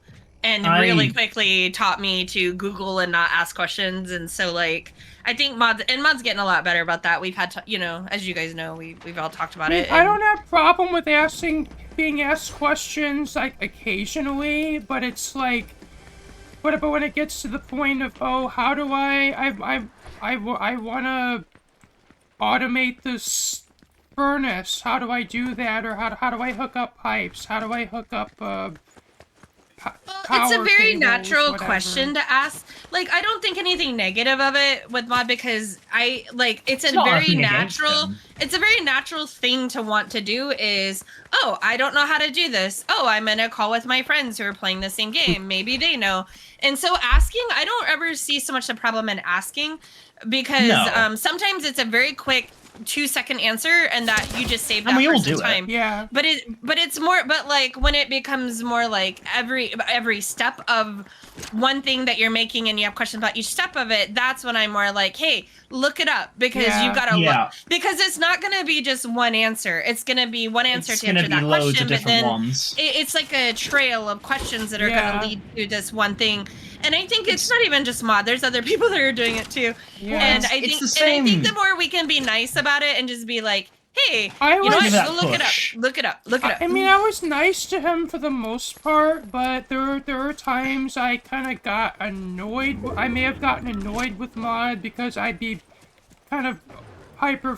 And really quickly taught me to Google and not ask questions. And so, like, I think mods getting a lot better about that. We've had, as you guys know, we've all talked about it. I don't have a problem with being asked questions, like, occasionally, but it's like, but when it gets to the point of, oh, how do I want to automate this furnace. How do I do that? Or how do I hook up pipes? How do I hook up, it's a very cables, natural whatever. question to ask. Like, I don't think anything negative of it with mod, because it's a not a very thing against natural, them. it's a very natural thing to want to do is, oh, I don't know how to do this. Oh, I'm in a call with my friends who are playing the same game. Maybe they know. And so asking, I don't ever see so much the problem in asking, because sometimes it's a very quick 2-second answer, and that you just save that And we all person's do it. time. Yeah. But it's more, but like when it becomes more like every step of one thing that you're making and you have questions about each step of it, that's when I'm more like, hey, look it up, because you gotta look, because it's not gonna be just one answer. It's gonna be one answer to answer that question, but then it's like a trail of questions that are gonna lead to this one thing. And I think it's not even just mod. There's other people that are doing it too. Yeah. And I think the more we can be nice about it and just be like, hey, you know what? Go look it up. Look it up. Look it up. I mean, I was nice to him for the most part, but there were times I kind of got annoyed. I may have gotten annoyed with mod because I'd be kind of hyper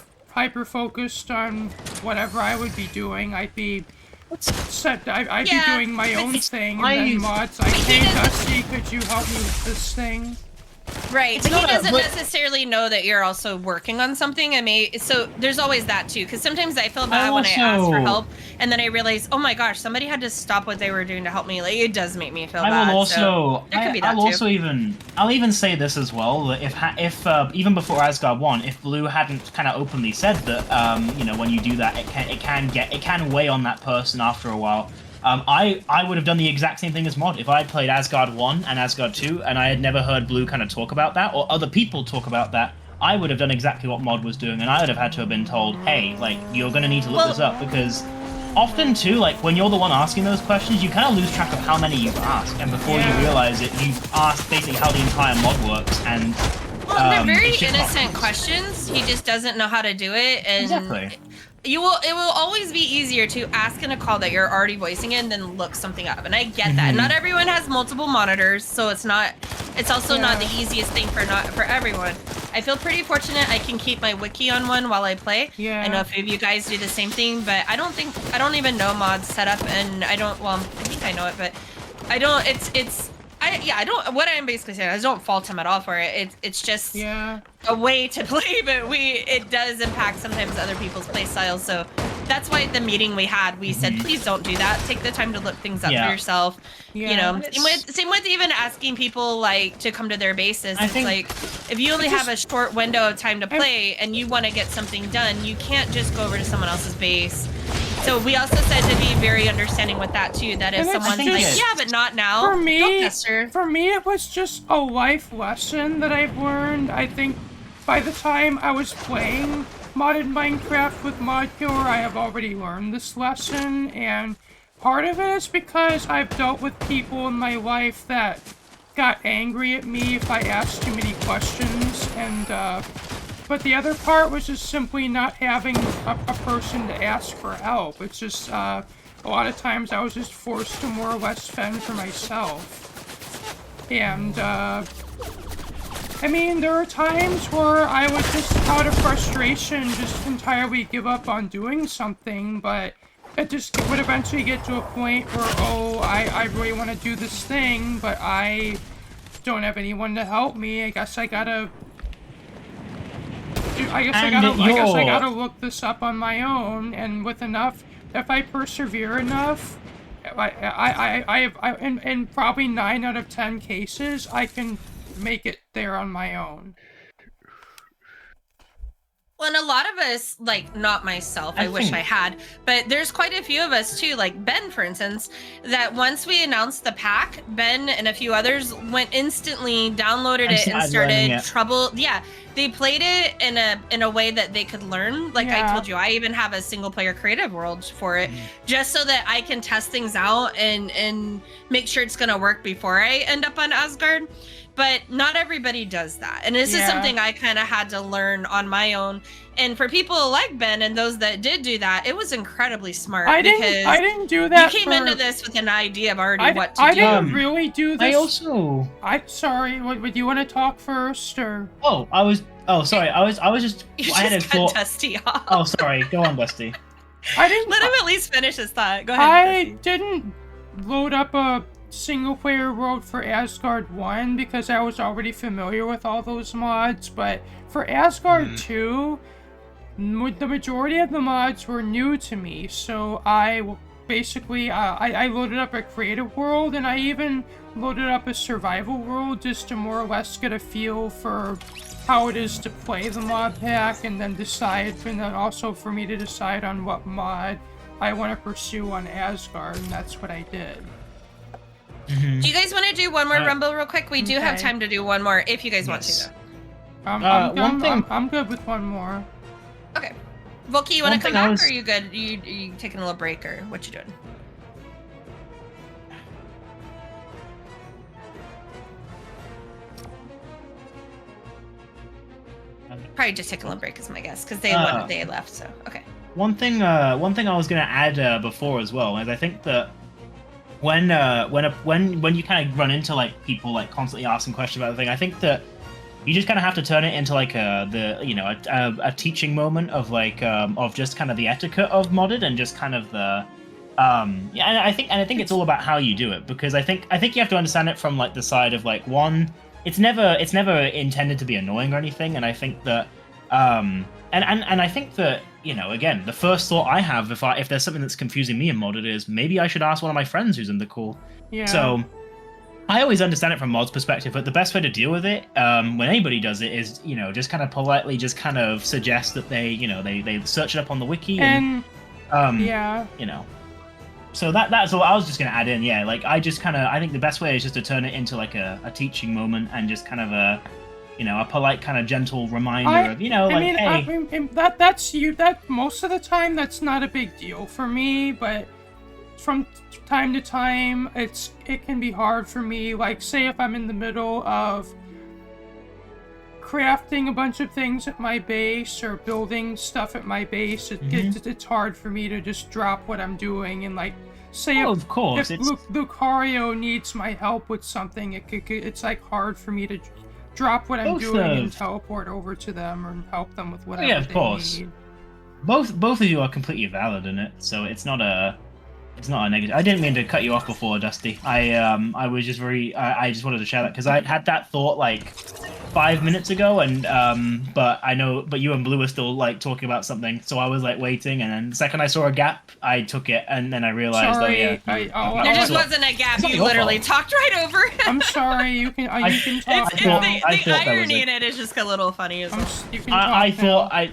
focused on whatever I would be doing. I'd be be doing my own thing, and then mod's like, hey, Dusty, could you help me with this thing? Right, but he doesn't necessarily know that you're also working on something. So there's always that too, because sometimes I feel bad when I ask for help, and then I realize, oh my gosh, somebody had to stop what they were doing to help me. Like, it does make me feel bad. I'll even say this as well, that if even before Asgard 1, if Blue hadn't kind of openly said that, when you do that, it can weigh on that person after a while. I would have done the exact same thing as mod. If I had played Asgard 1 and Asgard 2 and I had never heard Blue kind of talk about that, or other people talk about that, I would have done exactly what mod was doing, and I would have had to have been told, hey, like, you're going to need to look this up, because often too, like, when you're the one asking those questions, you kind of lose track of how many you've asked, and before you realize it, you've asked basically how the entire mod works, and they're very innocent questions. He just doesn't know how to do it, and exactly. It will always be easier to ask in a call that you're already voicing in than look something up. And I get that. Not everyone has multiple monitors, so it's also not the easiest thing for everyone. I feel pretty fortunate I can keep my wiki on one while I play. Yeah. I know a few of you guys do the same thing, but I don't even know mods setup, and I think I know it, but I don't, what I'm basically saying, I don't fault him at all for it. It's just a way to play, but it does impact sometimes other people's play styles. So that's why at the meeting we had, we said, please don't do that. Take the time to look things up for yourself. Yeah. You know, same with even asking people like to come to their bases. It's like, if you only have a short window of time to play and you want to get something done, you can't just go over to someone else's base. So we also said to be very understanding with that too, that if someone's like, yeah, but not now, for me, don't pester. For me, it was just a life lesson that I've learned. I think by the time I was playing modded Minecraft with ModKiller, I have already learned this lesson, and part of it is because I've dealt with people in my life that got angry at me if I asked too many questions, and but the other part was just simply not having a person to ask for help. It's just, a lot of times I was just forced to more or less fend for myself. And, I mean, there are times where I would just, out of frustration, just entirely give up on doing something, but it just would eventually get to a point where, oh, I really want to do this thing, but I don't have anyone to help me. I guess I gotta look this up on my own, and with enough, if I persevere enough, in probably 9 out of 10 cases, I can make it there on my own. Well, and a lot of us, like, not myself, I wish I had, but there's quite a few of us too, like Ben, for instance, that once we announced the pack, Ben and a few others went instantly, downloaded it, and started they played it in a way that they could learn. Like I told you, I even have a single player creative world for it, just so that I can test things out and make sure it's gonna work before I end up on Asgard. But not everybody does that. And this is something I kind of had to learn on my own. And for people like Ben and those that did do that, it was incredibly smart. I didn't do that. You came into this with an idea of already what to do. I didn't really do this. I'm sorry, would you want to talk first, or? Sorry, I was just... I had a thought. Dusty off. Oh, sorry, go on, Dusty. Let him at least finish his thought. Go ahead, I Dusty. didn't load up a single-player world for Asgard 1 because I was already familiar with all those mods, but for Asgard 2, the majority of the mods were new to me, so I basically, I loaded up a creative world, and I even loaded up a survival world just to more or less get a feel for how it is to play the mod pack, and then also for me to decide on what mod I want to pursue on Asgard, and that's what I did. Do you guys want to do one more Rumble real quick? We do have time to do one more if you guys want to. I'm good with one more. Okay. Volky, you want to come back, or are you good? You taking a little break, or what you doing? Probably just taking a little break is my guess, because they left, so okay. One thing I was gonna add before as well is I think that when you kind of run into like people like constantly asking questions about the thing, I think that you just kind of have to turn it into like a teaching moment of like of just kind of the etiquette of modded and just kind of the and I think it's all about how you do it, because I think you have to understand it from like the side of like, one, it's never intended to be annoying or anything, and I think that and I think that, you know, again, the first thought I have if there's something that's confusing me in modded is maybe I should ask one of my friends who's in the call. Yeah. So I always understand it from mod's perspective, but the best way to deal with it when anybody does it is, you know, just kind of politely just kind of suggest that they search it up on the wiki and you know. So that's all I was just going to add in. Yeah, like I think the best way is just to turn it into like a teaching moment and just kind of a polite kind of gentle reminder of, hey. That most of the time that's not a big deal for me, but from time to time it can be hard for me. Like, say if I'm in the middle of crafting a bunch of things at my base or building stuff at my base, it's hard for me to just drop what I'm doing and like say of course, if Lucario needs my help with something, it's like hard for me to drop what I'm doing and teleport over to them or help them with whatever they need. Both of you are completely valid in it, so it's not a negative. I didn't mean to cut you off before, Dusty. I was just I just wanted to share that because I had that thought like 5 minutes ago, and but you and Blue were still like talking about something, so I was like waiting, and then the second I saw a gap, I took it, and then I realized, there just wasn't a gap. You literally talked right over it. I'm sorry. You can talk. The irony in it is just a little funny as well. You can talk.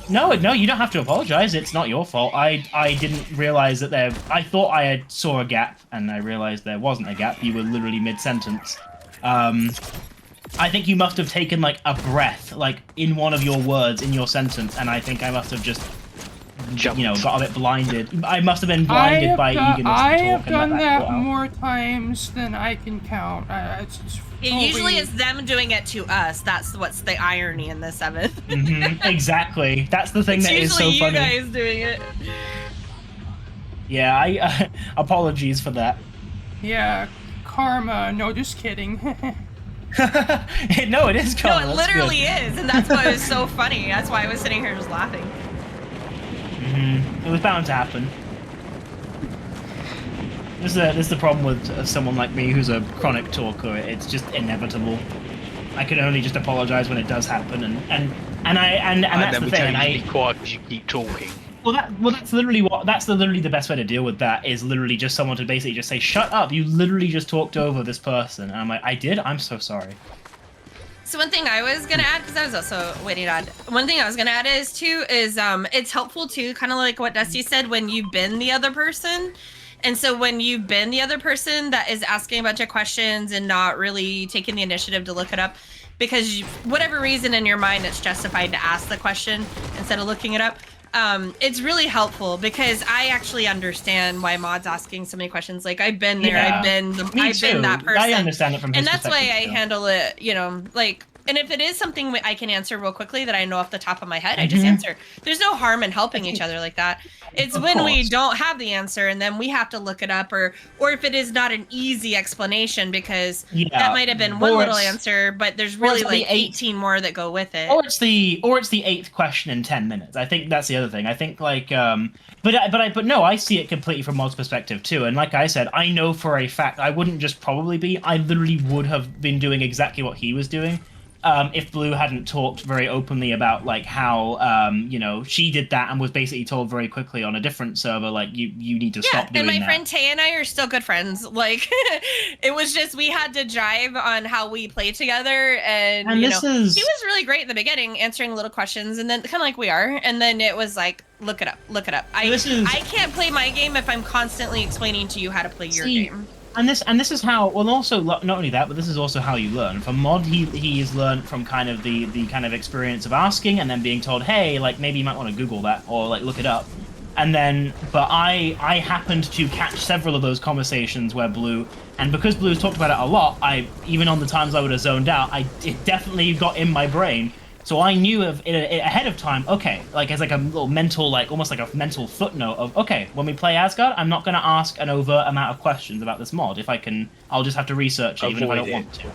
No, you don't have to apologize. It's not your fault. I didn't realize that I thought I saw a gap, and I realized there wasn't a gap. You were literally mid-sentence. I think you must have taken like a breath, like in one of your words in your sentence, and I think I must have just, got a bit blinded. I must have been blinded by eagerness to talk. I have done that more times than I can count. Usually it's them doing it to us. That's what's the irony in this, Evan. Exactly. That's the thing that is so funny. It's usually you guys doing it. Yeah, I apologies for that. Yeah, karma. No, just kidding. No, it is karma. No, it literally is, and that's why it was so funny. That's why I was sitting here just laughing. It was bound to happen. This is the problem with someone like me who's a chronic talker. It's just inevitable. I can only just apologize when it does happen, and that's the thing. And be quiet because you keep talking. Well, that's literally the best way to deal with that is literally just someone to basically just say, "Shut up! You literally just talked over this person." And I'm like, "I did. I'm so sorry." So one thing I was gonna add, because I was also waiting to add. One thing I was gonna add is it's helpful too, kind of like what Dusty said, when you've been the other person. And so when you've been the other person that is asking a bunch of questions and not really taking the initiative to look it up, because whatever reason in your mind it's justified to ask the question instead of looking it up, it's really helpful because I actually understand why Maud's asking so many questions. Like I've been there, Yeah, I've been that person. I understand it from his and that's why I perspective, too. handle it, like. And if it is something I can answer real quickly that I know off the top of my head, I just answer. There's no harm in helping each other like that. It's when we don't have the answer and then we have to look it up, or if it is not an easy explanation because that might have been one little answer, but there's really like 18 more that go with it. Or it's the 8th question in 10 minutes. I think that's the other thing. I think like but no, I see it completely from Mod's perspective too. And like I said, I know for a fact I wouldn't just probably be. I literally would have been doing exactly what he was doing. If Blue hadn't talked very openly about like how she did that and was basically told very quickly on a different server like you need to stop doing that. And my friend Tay and I are still good friends. Like it was just we had to jive on how we play together, and he was really great in the beginning answering little questions, and then kind of like we are, and then it was like look it up. I can't play my game if I'm constantly explaining to you how to play your game. And this is how, well, also not only that, but this is also how you learn. For Mod, he has learned from kind of the kind of experience of asking and then being told, hey, like maybe you might want to Google that or like look it up. And then, but I happened to catch several of those conversations where Blue, and because Blue's talked about it a lot, even on the times I would have zoned out, it definitely got in my brain. So I knew of it ahead of time, okay, like as like a little mental, like almost like a mental footnote of, okay, when we play Asgard, I'm not going to ask an overt amount of questions about this mod. If I can, I'll just have to research it, even if I don't want to.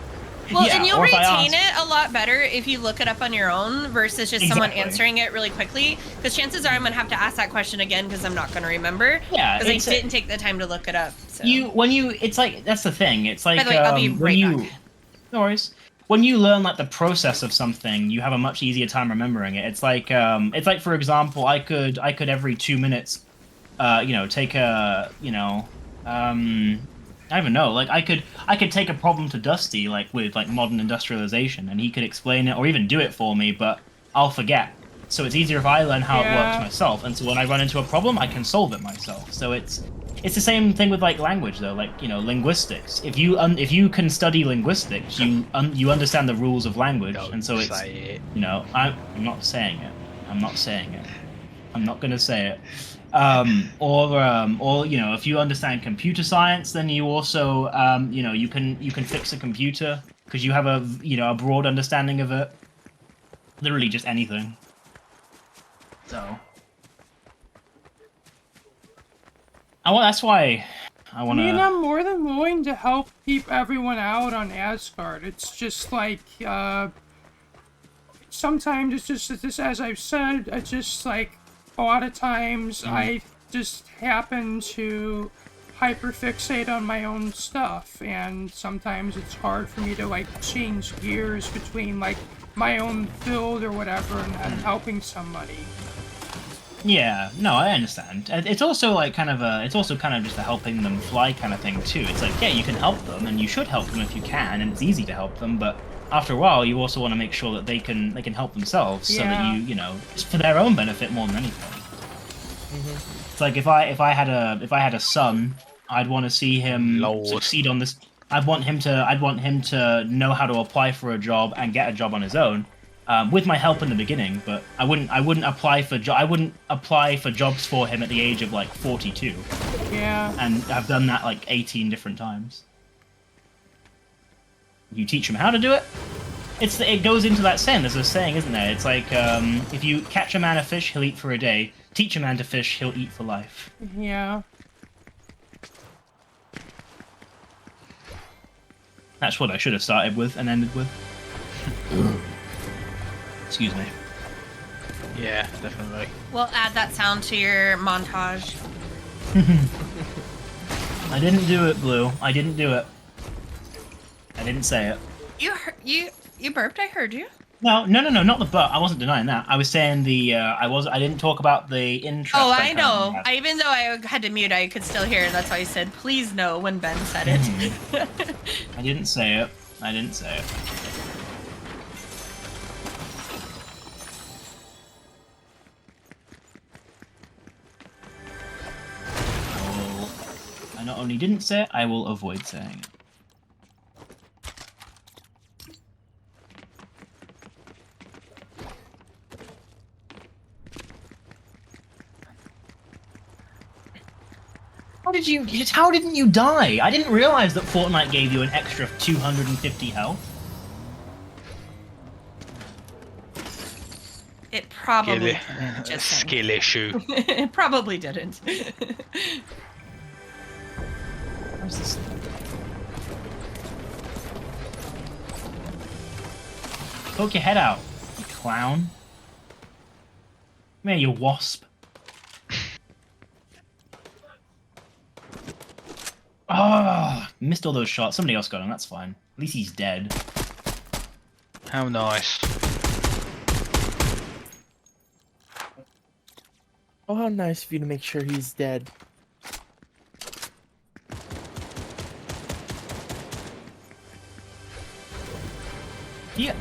Well, and you'll retain it a lot better if you look it up on your own versus just someone answering it really quickly. Because chances are I'm going to have to ask that question again because I'm not going to remember. Yeah, because I didn't take the time to look it up. So. It's like, that's the thing. It's like, by the way, I'll be right back. No worries. When you learn like the process of something, you have a much easier time remembering it. It's like for example, I could every 2 minutes, take a, I don't even know. Like I could take a problem to Dusty, like with like modern industrialization, and he could explain it or even do it for me, but I'll forget. So it's easier if I learn how it works myself, and so when I run into a problem, I can solve it myself. So it's the same thing with like language though, like linguistics. If you can study linguistics, you understand the rules of language, and so it's I'm not saying it. I'm not saying it. I'm not gonna say it. Or if you understand computer science, then you also you can fix a computer because you have a a broad understanding of it. Literally just anything. So, that's why I want I mean, to. I'm more than willing to help keep everyone out on Asgard. It's just like, sometimes it's just as I've said, it's just like, a lot of times I just happen to hyperfixate on my own stuff, and sometimes it's hard for me to, like, change gears between, like, my own build or whatever and helping somebody. Yeah, no, I understand. It's also like it's also kind of just a helping them fly kind of thing too. It's like, yeah, you can help them, and you should help them if you can, and it's easy to help them. But after a while, you also want to make sure that they can help themselves, so that it's for their own benefit more than anything. It's like if I had a son, I'd want to see him succeed on this. I'd want him to know how to apply for a job and get a job on his own. With my help in the beginning, but I wouldn't apply for jobs for him at the age of like 42. Yeah. And I've done that like 18 different times. You teach him how to do it. It goes into that saying. There's a saying, isn't there? It's like if you catch a man a fish, he'll eat for a day. Teach a man to fish, he'll eat for life. Yeah. That's what I should have started with and ended with. Excuse me. Yeah, definitely. We'll add that sound to your montage. I didn't do it, Blue. I didn't do it. I didn't say it. You burped. I heard you. No, not the butt. I wasn't denying that. I was saying I didn't talk about the intro. Oh, I know. Even though I had to mute, I could still hear it. That's why I said, please no, when Ben said it. I didn't say it. I didn't say it. I not only didn't say it, I will avoid saying it. How didn't you die? I didn't realize that Fortnite gave you an extra 250 health. It probably didn't. Just saying. Skill issue. It probably didn't. Where's this? Poke your head out, you clown. Come here, you wasp. Ah, missed all those shots. Somebody else got him, that's fine. At least he's dead. How nice. Oh, how nice of you to make sure he's dead. Yeah,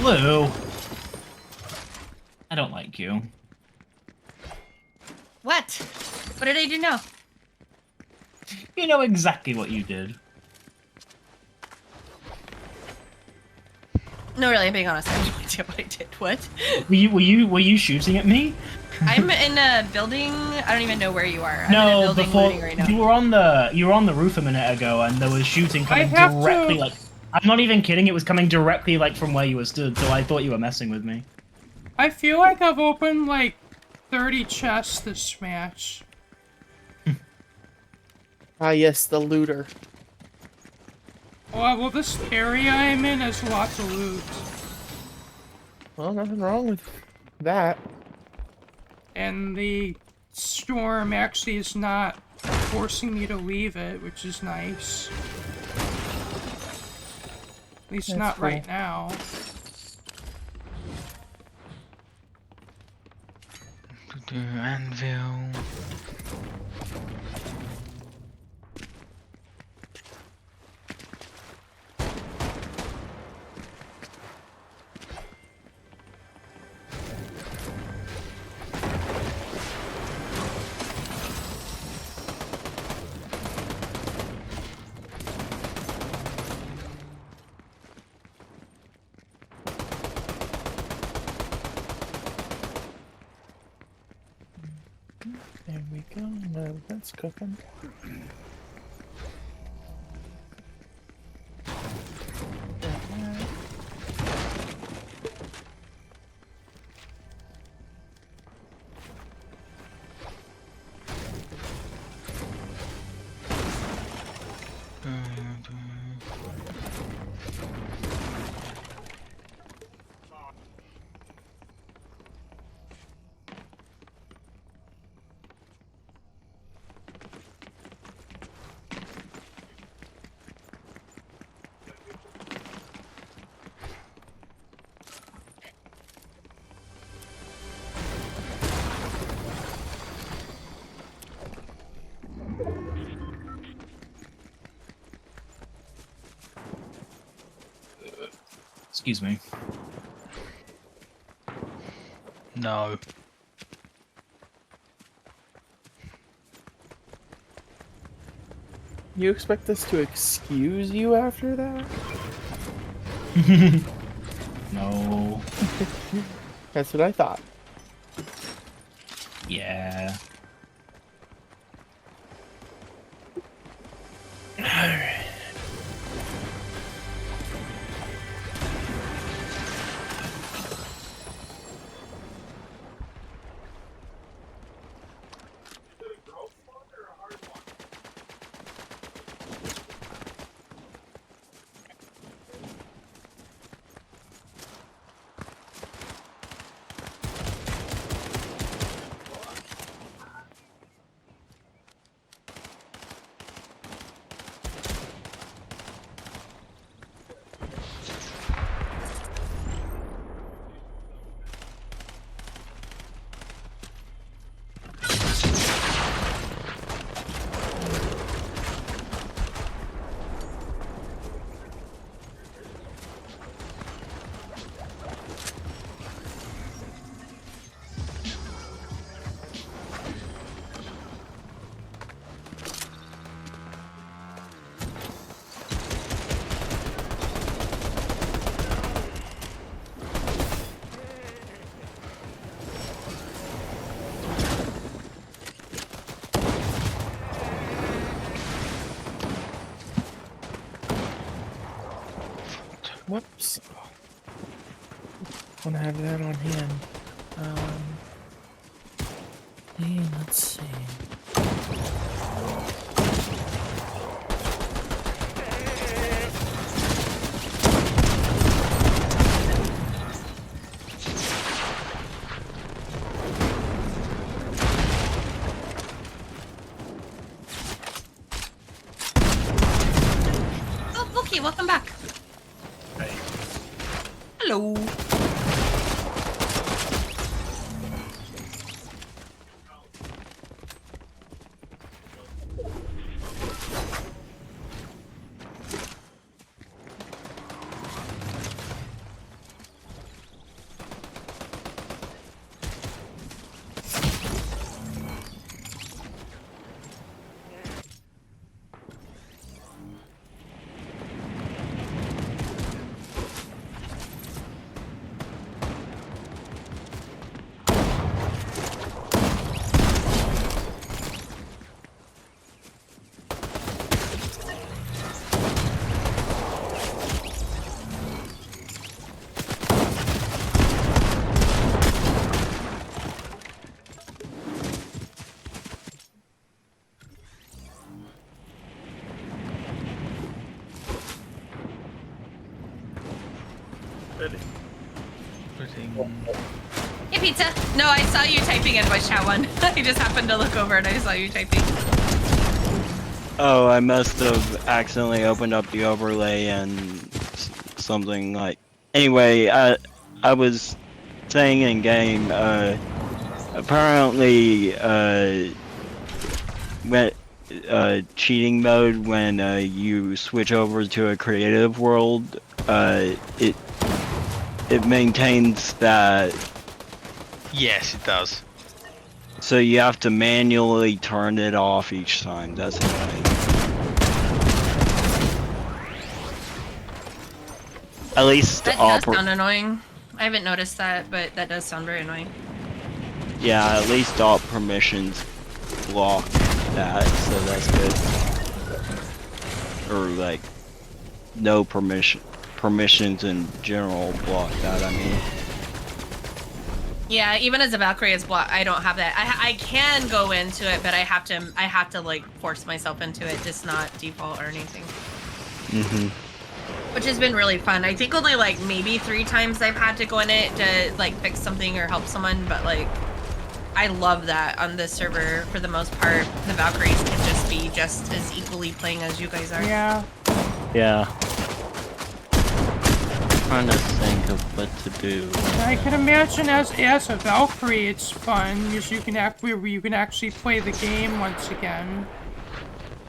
Blue. I don't like you. What? What did I do now? You know exactly what you did. No, really, I'm being honest. I have no idea what I did. What? Were you shooting at me? I'm in a building. I don't even know where you are. I'm in a No, building before looting right now. you were on the roof a minute ago, and there was shooting coming directly. Like, I'm not even kidding. It was coming directly like from where you were stood. So I thought you were messing with me. I feel like I've opened like 30 chests this match. Ah, yes, the looter. Oh, well, this area I'm in has lots of loot. Well, nothing wrong with that. And the storm actually is not forcing me to leave it, which is nice. At least That's not cool. right now. Anvil. There we go. No, that's cooking. Yeah. Excuse me. No. You expect us to excuse you after that? No. That's what I thought. Yeah. Whoops. Want to have that on hand. Hey, let's see. Oh, Loki, welcome back. Hey. Hello. Hey, pizza. No, I saw you typing in voice chat one. I just happened to look over and I saw you typing. Oh, I must have accidentally opened up the overlay and something like. Anyway, I was saying in game. Apparently, when cheating mode when you switch over to a creative world, it maintains that. Yes, it does. So you have to manually turn it off each time. That's annoying. At least That does sound annoying. I haven't noticed that, but that does sound very annoying. yeah, at least alt permissions block that, so that's good. Or like no permissions in general block that. I mean. Yeah, even as a Valkyrie, it's block. I don't have that. I can go into it, but I have to like force myself into it, just not default or anything. Mhm. Which has been really fun. I think only like maybe 3 times I've had to go in it to like fix something or help someone, but like I love that on this server for the most part. The Valkyries can just be just as equally playing as you guys are. Yeah. Yeah. Trying to think of what to do. I can imagine as a Valkyrie, it's fun because you can actually play the game once again.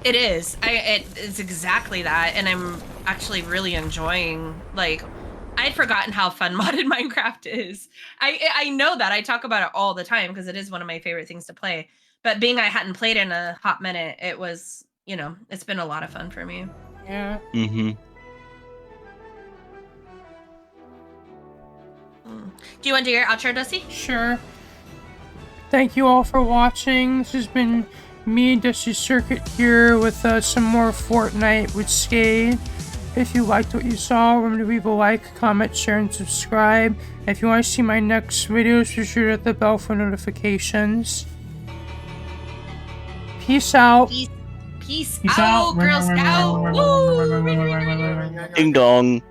It is. It's exactly that, and I'm actually really enjoying like I'd forgotten how fun modded Minecraft is. I know that. I talk about it all the time because it is one of my favorite things to play. But being I hadn't played in a hot minute, it was, it's been a lot of fun for me. Yeah. Mm-hmm. Do you want to do your outro, Dusty? Sure. Thank you all for watching. This has been me, Dusty Circuit, here with some more Fortnite with Skade. If you liked what you saw, remember to leave a like, comment, share, and subscribe. If you want to see my next videos, be sure to hit the bell for notifications. Peace out. Peace Peace out. Girl Scout. Woo! Ding dong.